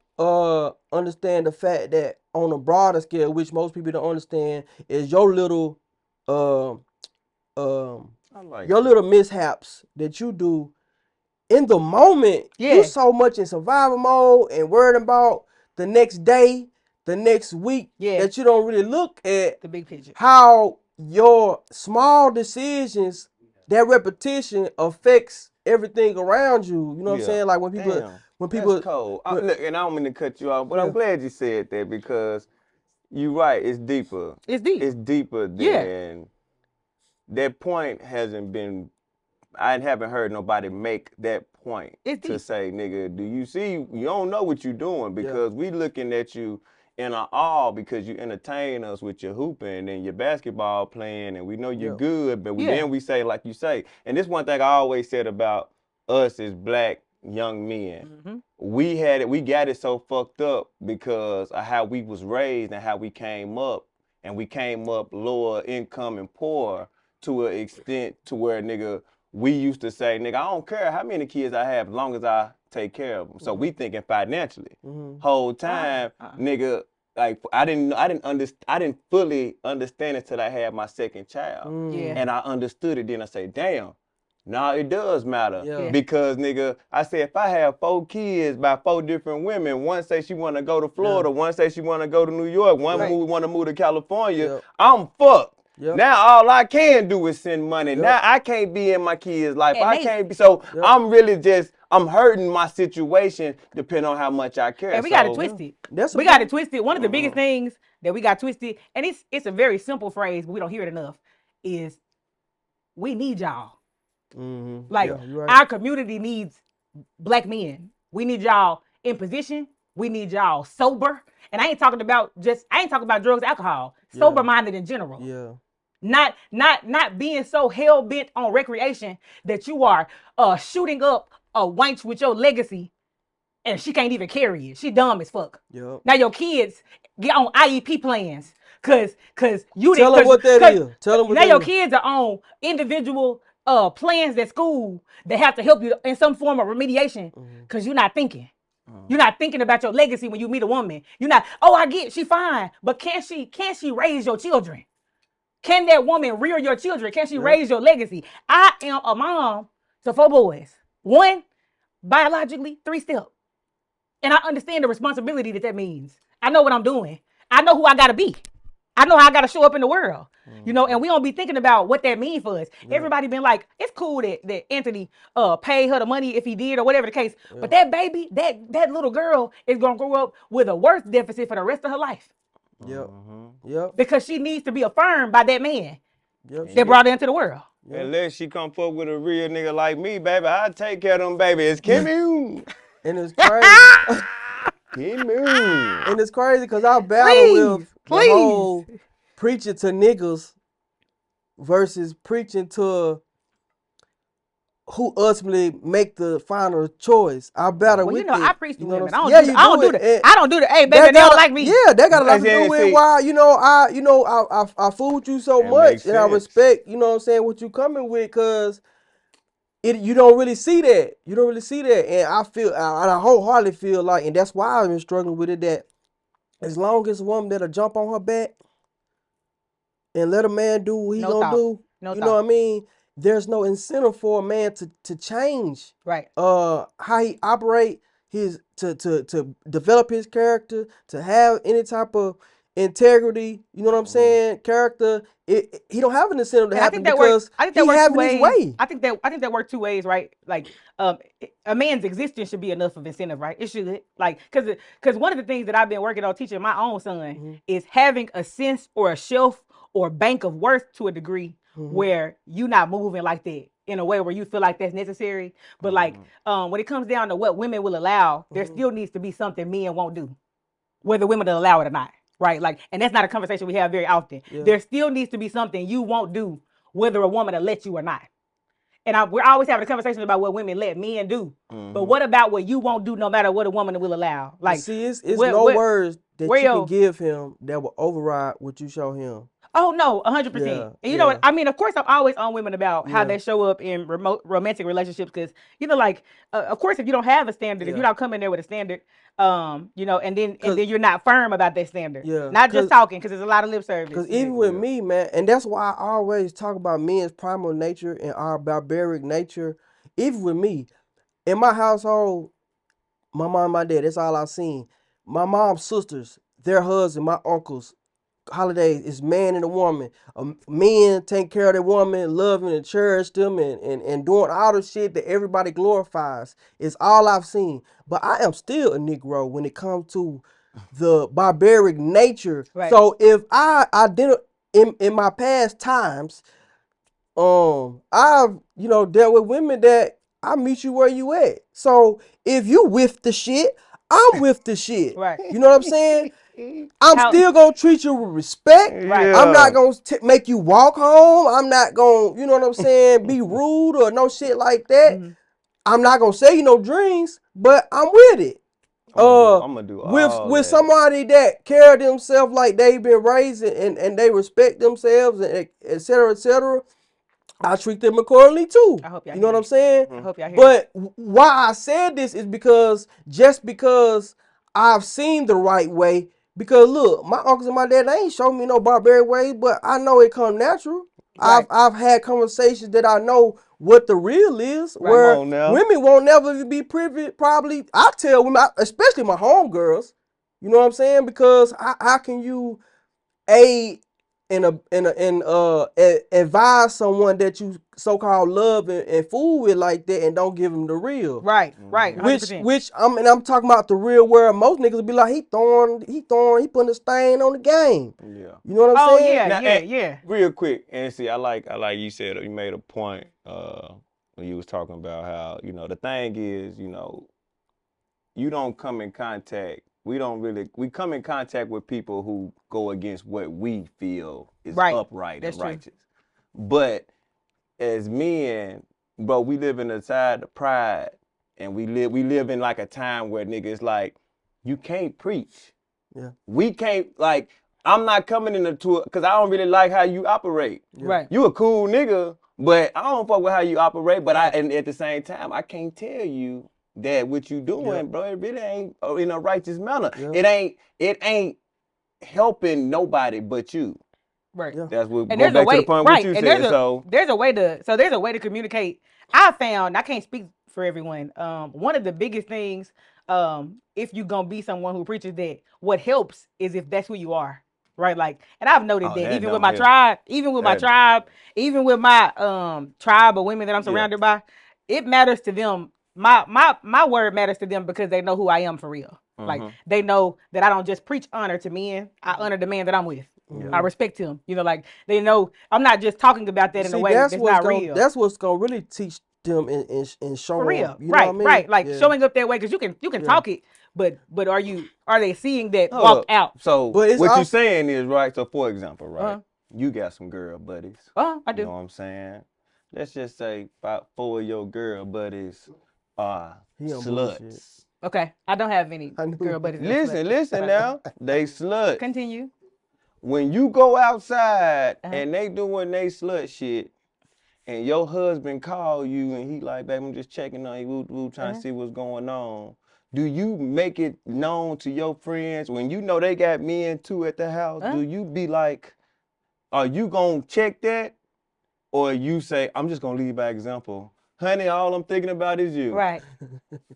understand the fact that on a broader scale, which most people don't understand, is your little um I like your that. little mishaps that you do in the moment. Yeah. You so much in survival mode and worried about the next day, the next week, Yeah. that you don't really look at The big picture. how your small decisions, that repetition affects everything around you. You know what I'm Yeah. saying? Like when people, Damn, when that's people, cold. when- Look, and I don't mean to cut you off, but Yeah. I'm glad you said that because you're right. It's deeper. It's deep. It's deeper Yeah. than that point hasn't been. I haven't heard nobody make that point It's to deep. say, nigga, do you see? You don't know what you're doing because we looking at you in our awe because you entertain us with your hooping and your basketball playing, and we know you're good, but then we say, like you say, and this one thing I always said about us as black young men. Mm-hmm. We got it so fucked up because of how we was raised and how we came up, and we came up lower income and poor to an extent to where, nigga, we used to say, nigga, I don't care how many kids I have as long as I take care of them. So we thinking financially. Whole time, nigga, like I didn't fully understand it till I had my second child. Yeah. And I understood it, then I say, damn, nah, it does matter. Yeah. Because, nigga, I said, if I have 4 kids by 4 different women, one say she want to go to Florida, one say she want to go to New York, one want to move to California, I'm fucked. Yep. Now all I can do is send money. Yep. Now I can't be in my kids' life. And I they- can't be. So I'm really I'm hurting my situation depending on how much I care. And we got it twisted. That's We got it twisted. One of the biggest things that we got twisted, and it's a very simple phrase, but we don't hear it enough, is we need y'all. Like you're right. our community needs black men. We need y'all in position. We need y'all sober. And I ain't talking about drugs, alcohol. Sober minded in general. Yeah. Not being so hell bent on recreation that you are shooting up a wench with your legacy and she can't even carry it. She dumb as fuck. Yep. Now your kids get on IEP plans cause you Tell them what that is. Tell them what now that your is. kids are on individual plans at school that have to help you in some form of remediation because you're not thinking. You're not thinking about your legacy when you meet a woman. You're not, I get she fine, but can she raise your children? Can that woman rear your children? Can she raise your legacy? I am a mom to 4 boys. 1, biologically, 3 step. And I understand the responsibility that means. I know what I'm doing. I know who I gotta be. I know how I gotta show up in the world. And we don't be thinking about what that means for us. Everybody been like, it's cool that Anthony paid her the money if he did or whatever the case. But that baby, that little girl is gonna grow up with a worth deficit for the rest of her life. Yep. Because she needs to be affirmed by that man Yep. that brought her into the world. Unless she come forward with a real nigga like me, baby, I take care of them baby. It's Kimmy. And it's crazy. Kimmy. And it's crazy because I battle with the Please. whole preaching to niggas versus preaching to who ultimately make the final choice. I battle Well, with I it. preach to You know women. what I'm I saying? don't do that. I don't do that. Hey, baby, That they don't gotta- like me. Yeah, that got a lot to Yeah, do with see- why, I fool with you so That much makes and I sense. respect, you know what I'm saying, what you coming with, cause you don't really see that. You don't really see that. And I wholeheartedly feel like, and that's why I've been struggling with it, that as long as a woman that'll jump on her back and let a man do what he No gonna thought. do, No you thought. know what I mean? There's no incentive for a man to change Right. how he operate, to develop his character, to have any type of integrity, you know what I'm saying? Character. He don't have an incentive to And I happen think that works. because I think that he works two having ways. his way. I think that works 2 ways, right? Like, a man's existence should be enough of incentive, right? It should, like, because one of the things that I've been working on teaching my own son is having a sense or a shelf or bank of worth to a degree where you not moving like that in a way where you feel like that's necessary. But like, when it comes down to what women will allow, there still needs to be something men won't do, whether women will allow it or not. Right? Like, and that's not a conversation we have very often. There still needs to be something you won't do, whether a woman will let you or not. And we're always having a conversation about what women let men do. But what about what you won't do no matter what a woman will allow? Like, see, it's no words that you can give him that will override what you show him. Oh no, 100%. Yeah, And you know what? I mean, of course, I'm always on women about how Yeah. they show up in romantic relationships, because like, of course, if you don't have a standard, if you don't come in there with a standard, and then you're not firm about that standard. Yeah. Not just talking, because there's a lot of lip service. Because even with me, man, and that's why I always talk about men's primal nature and our barbaric nature. Even with me, in my household, my mom and my dad, that's all I've seen. My mom's sisters, their husband, my uncles, holidays is man and a woman. Men take care of their woman, loving and cherish them, and doing all the shit that everybody glorifies. It's all I've seen. But I am still a Negro when it comes to the barbaric nature. Right. So if I identify in my past times, I've dealt with women that I meet you where you at. So if you with the shit, I'm with the shit. Right. You know what I'm saying? I'm still gonna treat you with respect. Right. I'm not gonna make you walk home. I'm not gonna, you know what I'm saying, be rude or no shit like that. I'm not gonna say no dreams, but I'm with it. I'm gonna do all with that. somebody that carry themselves like they've been raised and they respect themselves and et cetera, et cetera. I treat them accordingly too. I hope y'all you know hear what I'm saying? I hope y'all hear But why I said this is because I've seen the right way. Because look, my uncles and my dad, they ain't showing me no barbaric way, but I know it come natural. Right. I've had conversations that I know what the real is, Right. where Come on now. women won't never be privy. Probably, I tell women, especially my homegirls, you know what I'm saying? Because how can you aid advise someone that you so-called love and fool with like that and don't give them the real? Right. 100%. Which I'm talking about the real world. Most niggas be like, he putting a stain on the game. Yeah. You know what I'm saying? Yeah, Now, yeah. Real quick, and see, I like you said, you made a point when you was talking about how, the thing is, you don't come in contact. We come in contact with people who go against what we feel is upright That's and true. righteous. But as men, bro, we live in a side of pride, and we live in like a time where niggas like, you can't preach. Yeah. We can't, like, I'm not coming into it because I don't really like how you operate. Yeah. Right. You a cool nigga, but I don't fuck with how you operate. But and at the same time, I can't tell you that what you doing, bro, it really ain't in a righteous manner. Yeah. It ain't helping nobody but you. Right. Yeah. That's what And go there's back a way, to the point right? what you And said. there's a way to communicate. I found, I can't speak for everyone. One of the biggest things, if you gonna be someone who preaches that, what helps is if that's who you are, right? Like, and I've noted that even with my tribe, even with my tribe of women that I'm surrounded by, it matters to them. My word matters to them because they know who I am for real. Like, they know that I don't just preach honor to men. I honor the man that I'm with. I respect him. Like, they know I'm not just talking about that in a way that's not real. That's what's gonna really teach them and show For real. them. You know what I mean? Right. Like, showing up that way, because you can talk it, but are they seeing that walk out? So what you're saying is, right, so for example, right, you got some girl buddies. I do. You know what I'm saying? Let's just say about 4 of your girl buddies are sluts. Okay, I don't have any girl buddies. Listen now, they sluts. Continue. When you go outside and they doing they slut shit, and your husband call you and he like, baby, I'm just checking on you, we trying to see what's going on. Do you make it known to your friends when you know they got men too at the house? Do you be like, are you gonna check that? Or you say, I'm just gonna lead by example. Honey, all I'm thinking about is you. Right.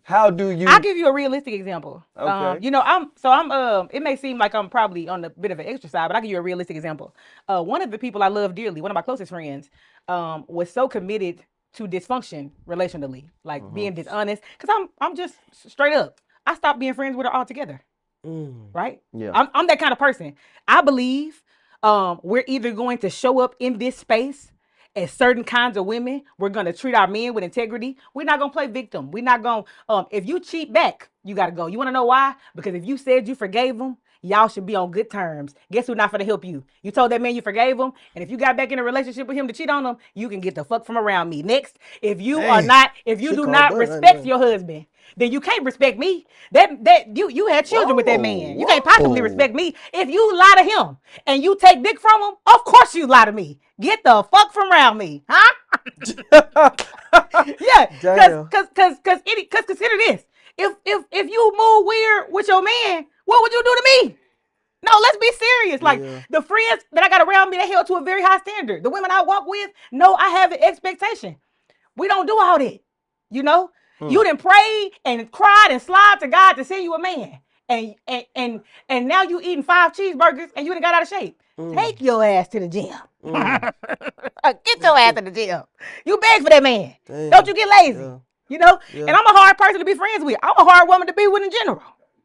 How do you? I'll give you a realistic example. Okay. It may seem like I'm probably on a bit of an extra side, but I'll give you a realistic example. One of the people I love dearly, one of my closest friends, was so committed to dysfunction relationally, like being dishonest. Cause I'm just straight up. I stopped being friends with her altogether. Right? Yeah. I'm that kind of person. I believe we're either going to show up in this space as certain kinds of women. We're going to treat our men with integrity. We're not going to play victim. We're not going if you cheat back, you got to go. You want to know why? Because if you said you forgave them y'all should be on good terms. Guess who's not gonna help you? You told that man you forgave him, and if you got back in a relationship with him to cheat on him, you can get the fuck from around me. Next, if you She do called not butt, respect man. your husband, then you can't respect me. That you had children with that man. You can't possibly respect me. If you lie to him and you take dick from him, of course you lie to me. Get the fuck from around me, huh? Yeah, Damn. cause consider this. If you move weird with your man, what would you do to me? No, let's be serious. Like Yeah. the friends that I got around me, they held to a very high standard. The women I walk with, know I have an expectation. We don't do all that. You know, you done prayed and cried and slide to God to send you a man, and now you eating 5 cheeseburgers and you done got out of shape. Take your ass to the gym. Get your ass to the gym. You beg for that man. Damn. Don't you get lazy. Yeah. You know, Yeah. and I'm a hard person to be friends with. I'm a hard woman to be with in general.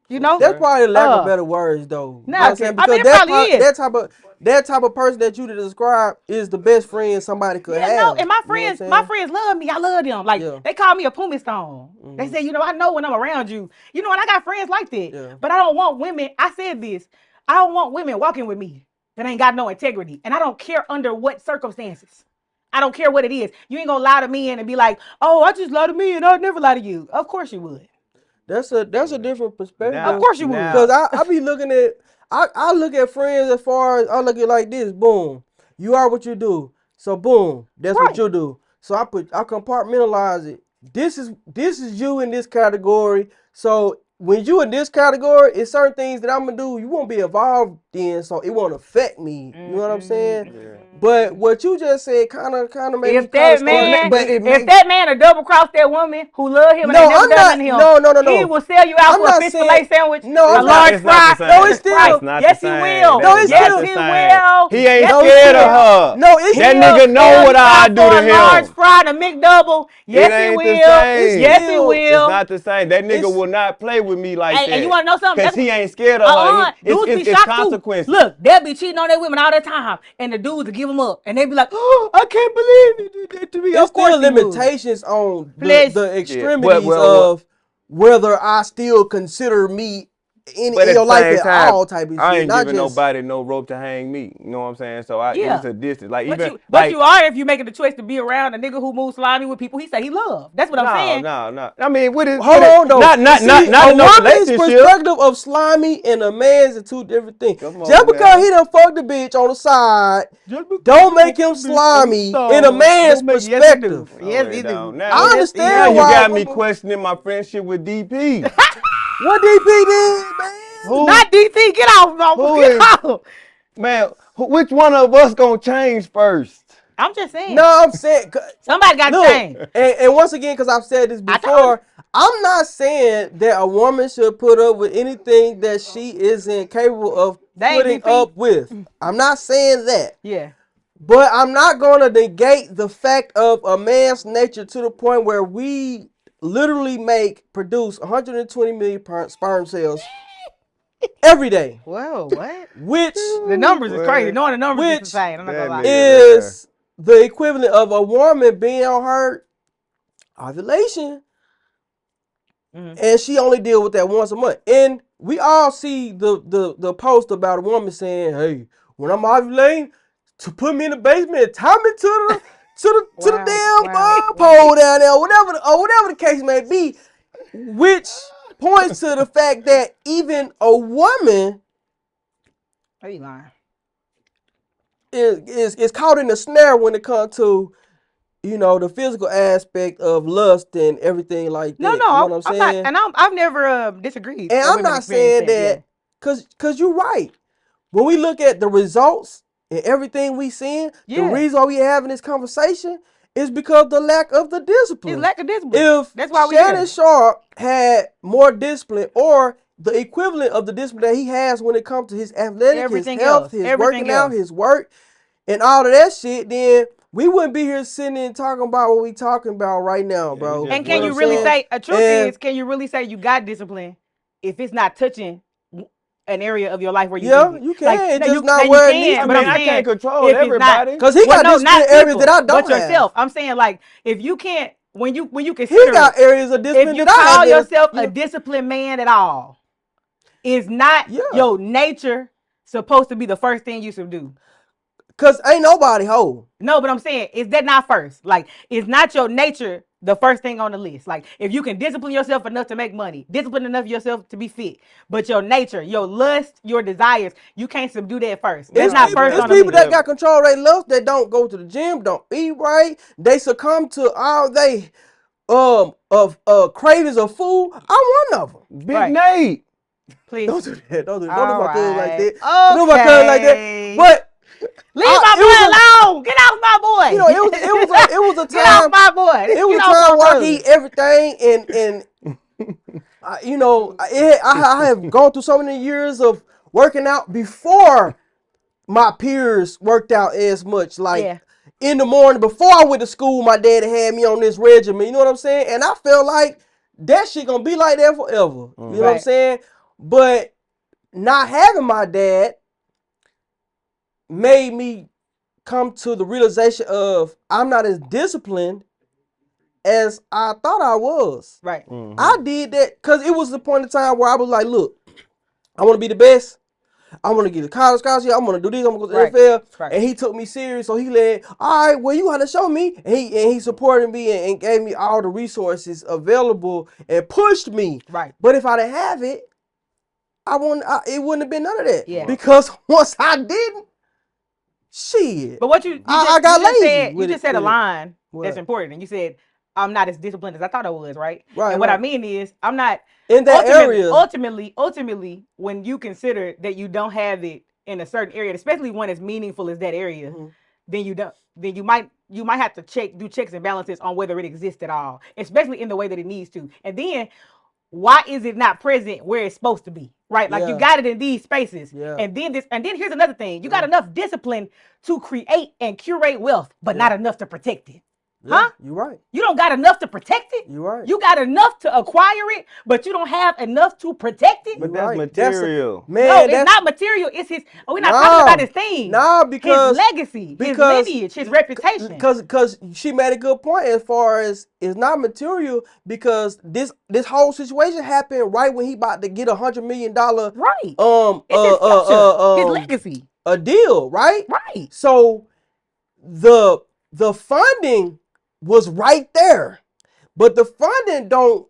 You know, That's probably lack of better words, though. You know what I'm saying? I mean, Because it probably is. that type of person that you describe is the best friend somebody could have. No, and my You know what I'm friends, my saying? friends love me. I love them. Like Yeah. they call me a Pumi Stone. They say, you know, I know when I'm around you. You know, and I got friends like that. Yeah. But I don't want women. I said this. I don't want women walking with me that ain't got no integrity, and I don't care under what circumstances. I don't care what it is. You ain't gonna lie to me and be like, oh, I just lie to me and I'd never lie to you. Of course you would. That's a different perspective. Of course you would. Because I be looking at I look at friends as far as I look at like this. Boom, you are what you do. So boom, that's what you do. So I compartmentalize it. This is you in this category. So when you in this category, it's certain things that I'm gonna do you won't be involved in, so it won't affect me. You know what I'm saying? Yeah. But what you just said kind of made me If that man, if that man a double cross that woman who love him and ain't never done nothing to him, no. he will sell you out I'm for a not fish saying- fillet sandwich, No, a I'm large It's fry. not the same. No, it's still- It's not Yes, the he same. will. No, it's Yes, still- he the same. will. He ain't Yes, he scared of will. her. No, it's That still- nigga know Sell what you I out do for to a large him. fry and a McDouble. Yes, he ain't the will. same. Yes, he Still- will. It's not the same. That nigga It's- will not play with me like that. And you want to know something? Because he ain't scared of her. Dudes be It's shocked consequences. too. Look, they'll be cheating on their women all the time, and the dudes will give them up, and they be like, "Oh, I can't believe you did that to me." There's Of course still he would. limitations on Please. the extremities well- of whether I still consider me in But at your the life same at time, all type of I shit. ain't Not giving just nobody no rope to hang me. You know what I'm saying? So Yeah. it's a distance. Like But even you like are if you making the choice to be around a nigga who moves slimy with people he say he love. That's what I'm saying. No. I mean, what is hold on though. Not See, in a no woman's relationship. perspective of slimy and a man's are two different things. Come on, Just because man. he done fucked the bitch on the side, don't make him slimy in a man's perspective. Yes, Slow he it down. do. Now, I understand now you why got me women- questioning my friendship with DP. What DP did, man? Who- Not DT. Get off, mama. Who Get is- off. Man, which one of us gonna change first? I'm just saying. No, I'm saying. Somebody got to Look, change. and once again, because I've said this I told before, I'm not saying that a woman should put up with anything that she isn't capable of They ain't putting DP. up with. I'm not saying that. Yeah. But I'm not going to negate the fact of a man's nature to the point where we literally produce 120 million sperm cells every day, Whoa, what? which The numbers is crazy. Knowing the numbers Which is insane. I'm not gonna lie. that is the equivalent of a woman being on her ovulation, and she only deal with that once a month. And we all see the post about a woman saying, "Hey, when I'm ovulating, to put me in the basement and tie me to the damn pole down there, whatever the case may be," which points to the fact that even a woman Are you lying? is caught in the snare when it comes to, you know, the physical aspect of lust and everything like that. No, You know what I'm I'm saying? not, and I've never disagreed. And that I'm women not experience saying that because you're right. When we look at the results and everything we seeing, the reason why we having this conversation is because the lack of the discipline. It's lack of discipline. If That's why we Shannon here. Sharp had more discipline or the equivalent of the discipline that he has when it comes to his athletic, Everything his health, else. his Everything working out, else. his work, and all of that shit, then we wouldn't be here sitting and talking about what we talking about right now, bro. And know can what you I'm really saying? say, truth And- is, can you really say you got discipline if it's not touching an area of your life where you Yeah, need it? you can. It's now just you- not now where you it needs can, to but be. I'm I saying, can't control if it's everybody. Because he got not discipline areas people, that I don't but have. yourself. I'm saying, like, if you can't, when you He consider got it, areas of discipline if you that I call have. yourself a disciplined man at all, is not Yeah. your nature supposed to be the first thing you should do? Cause ain't nobody hoe. No, but I'm saying, is that not first? Like, is not your nature the first thing on the list? Like, if you can discipline yourself enough to make money, discipline enough yourself to be fit, but your nature, your lust, your desires, you can't subdue that first. That's not first on the people list. that got control of their lust that don't go to the gym, don't eat right. They succumb to all they of cravings of food. I'm one of them. Big Right. Nate. Please. Don't do that. Don't do All my cousin like right. that. Don't do my cousin like Okay. that. But Leave my boy alone. Get off my boy. you know, it was a time. Get off my boy. It was a Get off time my where I could brother. eat everything, and you know, I have gone through so many years of working out before my peers worked out as much. Like Yeah. in the morning before I went to school, my daddy had me on this regimen. You know what I'm saying? And I felt like that shit gonna be like that forever. You know what I'm Right. saying? But not having my dad made me come to the realization of I'm not as disciplined as I thought I was. Right. I did that because it was the point in time where I was like, look, I want to be the best. I want to get a college scholarship. I'm going to do this. I'm going to go to the NFL. Right. And he took me serious. So he led, all right, well, you got to show me. And he supported me and gave me all the resources available and pushed me. Right. But if I didn't have it, it wouldn't have been none of that. Yeah. Because once I didn't, shit. But what you I got lazy said, with you just it- said a with it. line What? that's important. And you said, I'm not as disciplined as I thought I was, right? Right, And what I right. mean is, I'm not In that area. Ultimately, when you consider that you don't have it in a certain area, especially one as meaningful as that area, then you might have to do checks and balances on whether it exists at all, especially in the way that it needs to. And then why is it not present where it's supposed to be? Right? Like you Yeah. got it in these spaces. Yeah. And then here's another thing. You got enough discipline to create and curate wealth, but not enough to protect it. Huh? You're right. You don't got enough to protect it. You're right. You got enough to acquire it, but you don't have enough to protect it. But You're that's right. material. Man, No, that's it's not material. It's his. We're not No. talking about his thing. No, because- his legacy, his because- lineage, his reputation. Because she made a good point as far as it's not material because this whole situation happened right when he about to get $100 million Right. It's his future, his legacy. a deal, right? Right. So the funding was right there, but the funding don't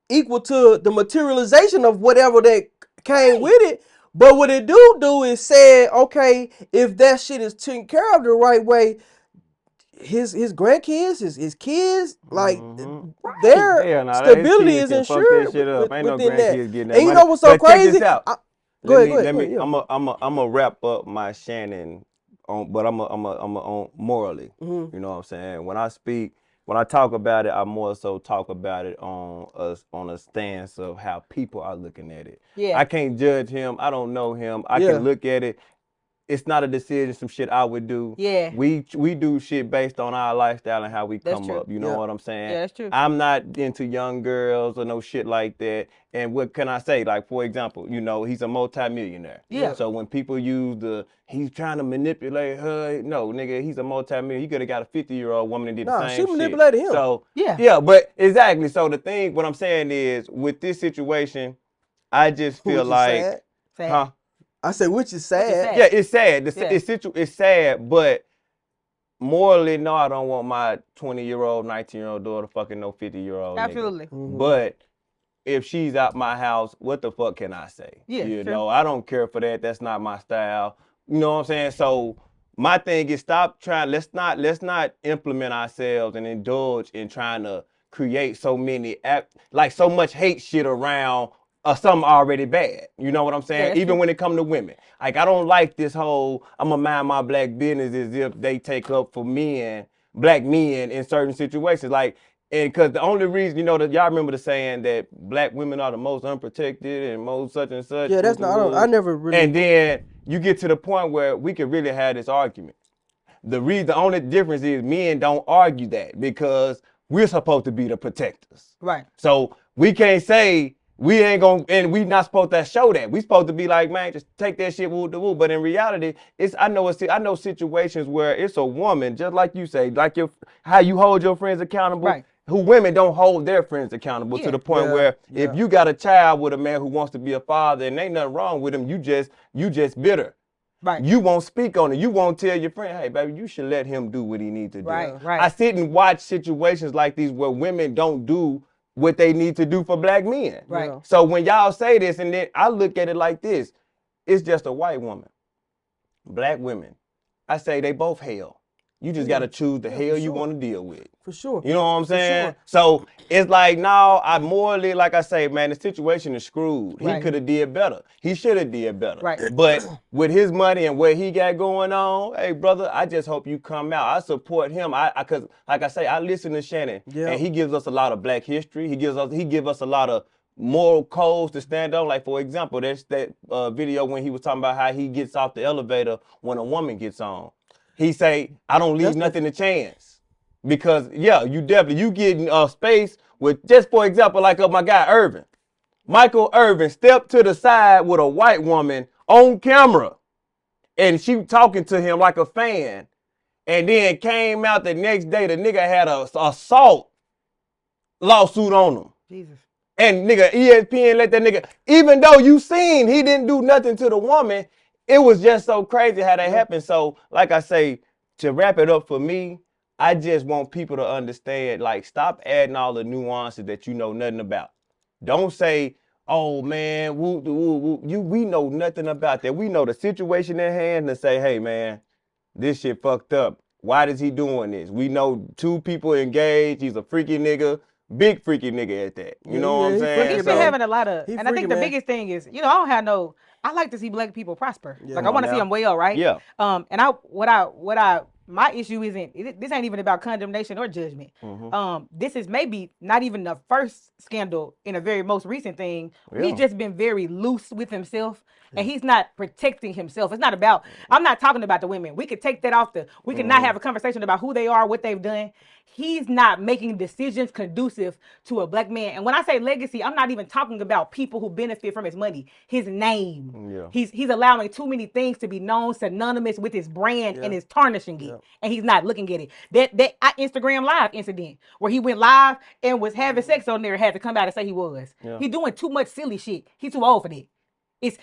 equal to the materialization of whatever that came with it. But what it do is say, okay, if that shit is taken care of the right way, his grandkids, his kids, like their Hell nah, stability his is kids can fuck ensured that shit up. Ain't no within that. grandkids getting that And you money. know what's so But check crazy? this out. Go ahead. Yeah. I'm a wrap up my Shannon on, but I'm a on morally. Mhm. You know what I'm saying? When I talk about it, I more so talk about it on a stance of how people are looking at it. Yeah. I can't judge him. I don't know him. I Yeah. can look at it. It's not a decision, some shit I would do. Yeah. We do shit based on our lifestyle and how we That's come true. up. You know Yeah. what I'm saying? Yeah, that's true. I'm not into young girls or no shit like that. And what can I say? Like, for example, he's a multimillionaire. Yeah. So when people use he's trying to manipulate her, no, nigga, he's a multimillionaire. He could have got a 50-year-old woman and did the Nah, same she shit. manipulated him. So, Yeah. yeah, but exactly. So what I'm saying is, with this situation, I just feel Which is like, sad. Sad. huh? I said, which is sad. sad. Yeah, it's sad. Yeah. It's sad, but morally, no, I don't want my 20-year-old, 19-year-old daughter fucking no 50-year-old nigga. Absolutely. But if she's out my house, what the fuck can I say? Yeah, You true. know, I don't care for that. That's not my style. You know what I'm saying? So my thing is let's not implement ourselves and indulge in trying to create so much hate shit around something already bad. You know what I'm saying? that's Even true. when it come to women. Like, I don't like this whole, I'm gonna mind my black business as if they take up for black men in certain situations. Like, and because the only reason, that y'all remember the saying that black women are the most unprotected and most such and such. Yeah, that's not. I never really. And then you get to the point where we could really have this argument. The only difference is men don't argue that because we're supposed to be the protectors. Right. So we can't say we ain't gonna, and we not supposed to show that. We supposed to be like, man, just take that shit woo to woo. But in reality, I know situations where it's a woman, just like you say, like how you hold your friends accountable. Right. women don't hold their friends accountable to Yeah. the point Yeah, where yeah. if you got a child with a man who wants to be a father and ain't nothing wrong with him, you just bitter. Right. You won't speak on it. You won't tell your friend, hey, baby, you should let him do what he needs to do. Right. Yeah. Right. I sit and watch situations like these where women don't do what they need to do for black men. Right. Yeah. So when y'all say this, and then I look at it like this, it's just a white woman, black women. I say they both hell. You just Yeah. got to choose the Yeah, hell for you sure. want to deal with. For sure. You know what I'm For saying? sure. So it's like now I morally, like I say, man, the situation is screwed. He Right. could have did better. He should have did better. Right. But with his money and what he got going on, hey brother, I just hope you come out. I support him. Cause like I say, I listen to Shannon, Yeah. and he gives us a lot of black history. He give us a lot of moral codes to stand on. Like for example, there's that video when he was talking about how he gets off the elevator when a woman gets on. He say, I don't leave That's the- nothing to chance. Because, yeah, you get in space with, just for example, like my guy Irvin. Michael Irvin stepped to the side with a white woman on camera. And she talking to him like a fan. And then came out the next day, the nigga had a assault lawsuit on him. Jesus. And nigga, ESPN let that nigga, even though you seen he didn't do nothing to the woman, it was just so crazy how that happened. So, like I say, to wrap it up for me, I just want people to understand, like, stop adding all the nuances that you know nothing about. Don't say, oh man, woo, woo, woo. We know nothing about that. We know the situation at hand and say, hey man, this shit fucked up. Why is he doing this? We know two people engaged. He's a freaky nigga. Big freaky nigga at that. You Yeah, know what I'm he saying? freaky, He's So- been having a lot of, He and I freaky, think the man. biggest thing is, I don't have no. I like to see black people prosper. Yeah. Like I Come want to on see now. them well, right? Yeah. And my issue this ain't even about condemnation or judgment. This is maybe not even the first scandal in a very most recent thing. Yeah. He's just been very loose with himself. And he's not protecting himself. It's not about, I'm not talking about the women. We could take that off we could not have a conversation about who they are, what they've done. He's not making decisions conducive to a black man. And when I say legacy, I'm not even talking about people who benefit from his money. His name. Yeah. He's allowing too many things to be known synonymous with his brand and is tarnishing it. And he's not looking at it. That Instagram live incident where he went live and was having sex on there and had to come out and say he was. Yeah. He's doing too much silly shit. He's too old for that.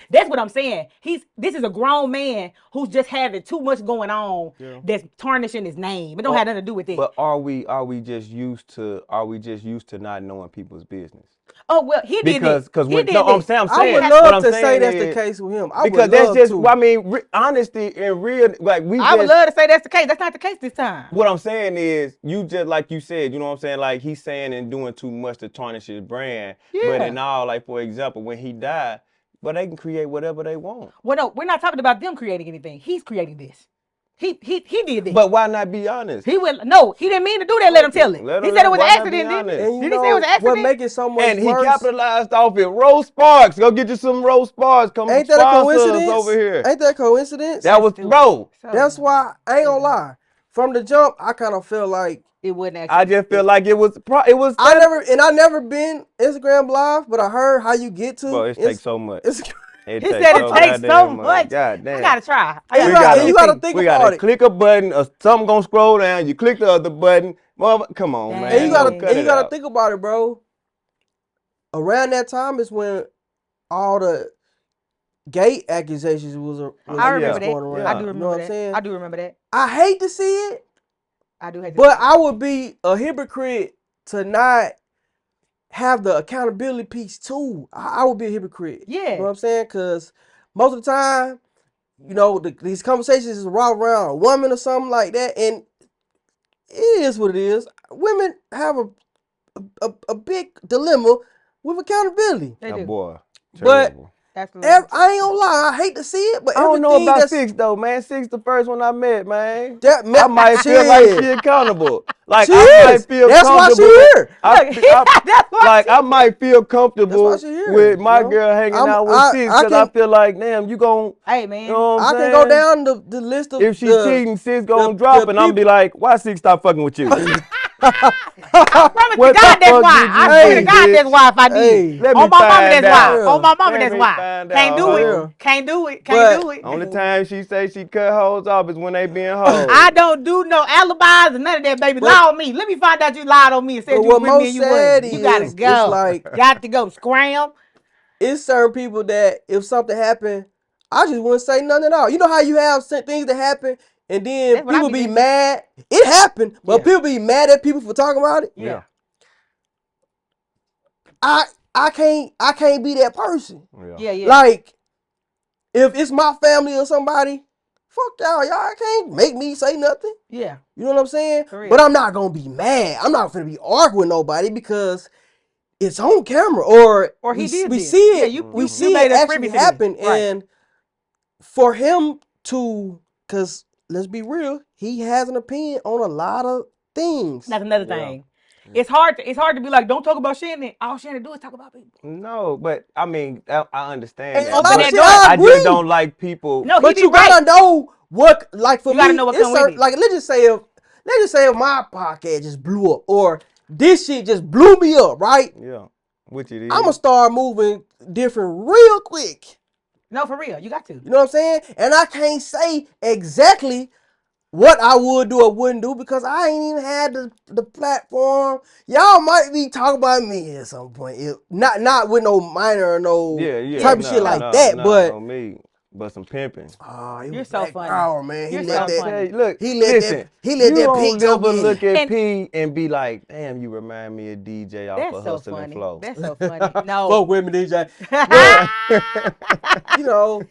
That's what I'm saying. This is a grown man who's just having too much going on that's tarnishing his name. It don't have nothing to do with it. But are we just used to not knowing people's business? Oh well, he did Because it. He when did no, it. I'm saying I would what love I'm to saying say that's is- the case with him. I because would that's love just to. I mean honesty and real like we I would just love to say that's the case. That's not the case this time. what I'm saying is you just like you said, you know what I'm saying? Like he's saying and doing too much to tarnish his brand. But Yeah. in all, like for example, when he died, but they can create whatever they want. Well, no, we're not talking about them creating anything. He's creating this. He did this. But why not be honest? He didn't mean to do that. Let him tell it. Let he him- said it was an why not be accident. honest? And you Did he know say it was an accident? what make it so much And he worse? capitalized off it. Rose Sparks, go get you some Rose Sparks. Come Ain't that a sponsor us coincidence? over here. Ain't that a coincidence? That was Still- bro. So, That's why I ain't gonna lie. From the jump, I kind of feel like it wasn't actually. I just feel like it was. I never been Instagram live, but I heard how you get to. Bro, it takes so much. It's, He said it takes so goddamn much. God damn. I gotta try. and you, gotta- you gotta think we about gotta it. click a button, or something gonna scroll down. You click the other button. Come on, Dang. man. And you gotta Cut it out. think about it, bro. Around that time is when all the gay accusations was I remember going that. around. I do You know remember what I'm that. saying? I do remember that. I hate to see it, I do hate to but see I would be a hypocrite to not have the accountability piece too. I would be a hypocrite. Yeah. You know what I'm saying? Because most of the time, you know, these conversations is around a woman or something like that, and it is what it is. Women have a big dilemma with accountability. They Oh, do. boy. But- Terrible. Absolutely. I ain't gonna lie, I hate to see it, but I don't know everything about that's 6 though, man. 6 the first one I met, man. that I might feel like shit. she accountable. Like She I might is. feel That's why she comfortable. here. That's why Like she- I might feel comfortable That's why she here, with my you know? girl hanging out with I 6 because I can- feel like, damn, you gon' Hey man. you know what I I'm can saying? go down the list of If she the, cheating, 6 gonna the drop, and I'm people- be like, why 6 stop fucking with you? I promise to What the God, that's fuck why. did you I swear to do, God, bitch? that's why if I did. Hey, Let On me my mama, find that's why. out. On my mama, Let that's me why. find Can't out, do it. ho. Can't do it. Can't But do it. Only time she say she cut hoes off is when they being I hoes. don't do no alibis and none of that, baby. But- Lie on me. Let me find out you lied on me and but said you was what with me most and you sad wasn't. You gotta is, it's go. like Got to go. Scram. it's certain people that if something happened, I just wouldn't say nothing at all. You know how you have certain things that happen and then That's what I people be be thinking. mad. It happened, but Yeah. people be mad at people for talking about it. Yeah. I can't be that person. Yeah. Yeah. Like if it's my family or somebody, fuck y'all can't make me say nothing. Yeah. You know what I'm saying? For real. But I'm not gonna be mad. I'm not gonna be arguing with nobody because it's on camera or he did we this. see Yeah, it. you We you see made it us privy actually to this. happen, Right. and for him to, cause let's be real, he has an opinion on a lot of things. That's another thing. It's hard to be like, don't talk about Shannon. All Shannon do is talk about people. No, but I mean, I understand And that. a lot Open of that shit door. I I agree. just don't like people. No, he But be you right. gotta know what, like for You gotta me, know what it's come with certain, it. like let's just say if my podcast just blew up or this shit just blew me up, right? Yeah, which it is. I'm gonna start moving different real quick. No, for real. You got to. You know what I'm saying? And I can't say exactly what I would do or wouldn't do because I ain't even had the platform. Y'all might be talking about me at some point. Not with no minor or no type of shit like that, but on me, but some pimping. it You're was so Black funny. Power, man. You're He so let that. funny. Look, He let listen, that. He let you that don't pink go never get look it. at And- P and be like, damn, you remind me of DJ off That's of so Hustle and funny. Flow. That's so funny. No. Fuck with me, DJ. But you know,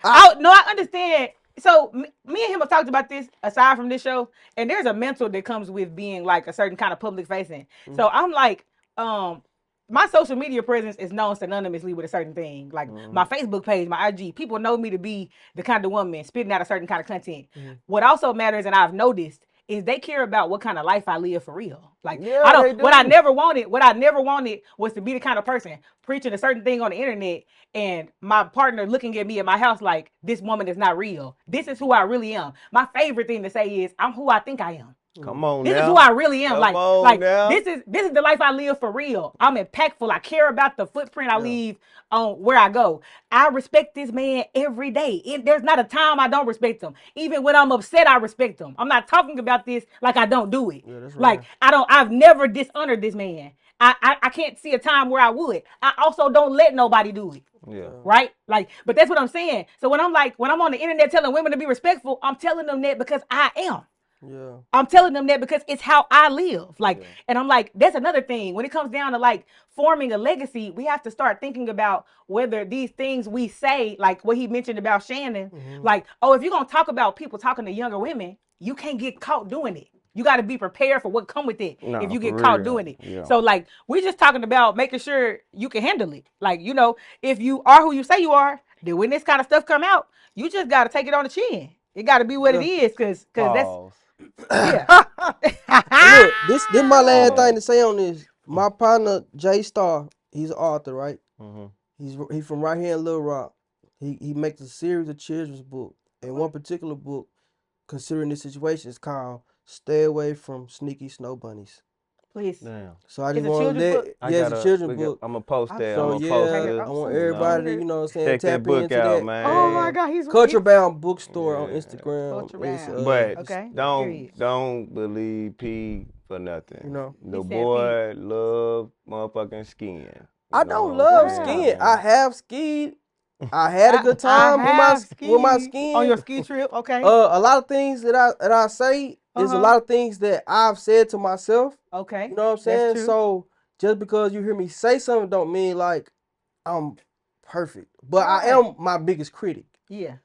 I understand. So me and him have talked about this aside from this show, and there's a mental that comes with being like a certain kind of public facing. So I'm like, my social media presence is known synonymously with a certain thing. Like my Facebook page, my IG, people know me to be the kind of woman spitting out a certain kind of content. What also matters, and I've noticed, is they care about what kind of life I live for real. Like Yeah, they do. what I never wanted was to be the kind of person preaching a certain thing on the internet and my partner looking at me at my house like this woman is not real. This is who I really am. My favorite thing to say is I'm who I think I am. Come on This now. is who I really am. Come on now. this is the life I live for real. I'm impactful. I care about the footprint I leave on where I go. I respect this man every day. There's not a time I don't respect him. Even when I'm upset, I respect him. I'm not talking about this like I don't do it. that's Like right. I've never dishonored this man. I can't see a time where I would. I also don't let nobody do it. Yeah. Right? Like, but that's what I'm saying. So when I'm on the internet telling women to be respectful, I'm telling them that because I am. Yeah. I'm telling them that because it's how I live. Like, and I'm like, that's another thing. When it comes down to like forming a legacy, we have to start thinking about whether these things we say, like what he mentioned about Shannon, like, oh, if you're gonna talk about people talking to younger women, you can't get caught doing it. You got to be prepared for what come with it if you get caught doing it. Yeah. So like, we're just talking about making sure you can handle it. Like, you know, if you are who you say you are, then when this kind of stuff come out, you just got to take it on the chin. It got to be what it is, cause that's. Pause. Yeah. Look, this my last thing to say on this. My partner Jay Star, he's an author, right? He's from right here in Little Rock. He makes a series of children's books. And one particular book, considering this situation, is called "Stay Away from Sneaky Snow Bunnies." Please. Damn. So I It's just a want to children's let book? it's a children's book. I'm gonna post that. So I'm gonna post yeah, it. I want so everybody to, excited. you know what I'm saying, Check tap that book into out, that. man. Oh my God, he's Culture Bound Bookstore on Yeah. Instagram. Culture It's, Bound. But Okay. don't believe P for nothing. You know. The He said boy love motherfucking skiing. I You know don't what I'm love saying? skiing. I have skied. I had a good time with my skiing. On your ski trip, okay. A lot of things that I say is a lot of things that I've said to myself. Okay. You know what I'm saying? That's true. So just because you hear me say something don't mean like I'm perfect. But I am my biggest critic. Yeah.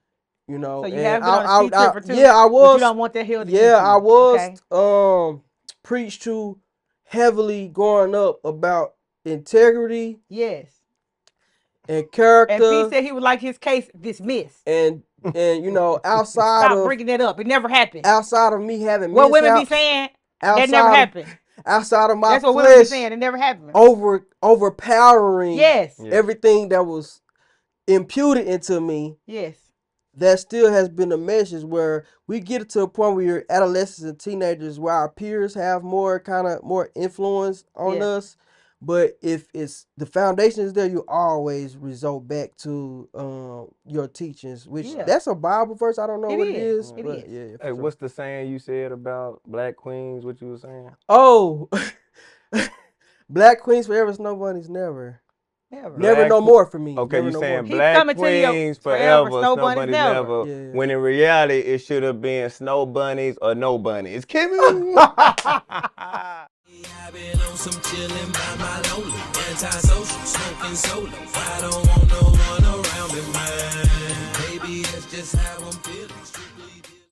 You know. So you and have been on a ski trip or two. Yeah, I was. But you don't want that held against Yeah, you. I was Okay. Preached to heavily growing up about integrity Yes. and character. And Pete said he would like his case dismissed. And you know, outside Stop of bringing it up. It never happened. outside of me having What women be mishaps, saying, that never happened. Outside of my That's what women be flesh saying. It never happened. overpowering Yes. everything that was imputed into me. Yes. that still has been a message where we get it to a point where you're adolescents and teenagers where our peers have more influence on Yeah. us. But if it's the foundation is there, you always result back to your teachings, which Yeah. that's a Bible verse. I don't know It what is. it is, It but is. yeah. Hey, what's the saying you said about black queens? What you were saying? Oh, Black Queens forever, Snow Bunnies never. Never. Never Black no que- more for me. Okay, Never you no saying more. Keep black coming to you queens forever, forever, snow snow bunnies bunnies never. never. Yeah. When in reality, it should have been snow bunnies or no bunnies. Kimmy. I've been on some chillin' by my lonely, antisocial, smoking solo. I don't want no one around me, man. Baby, that's just how I'm feeling.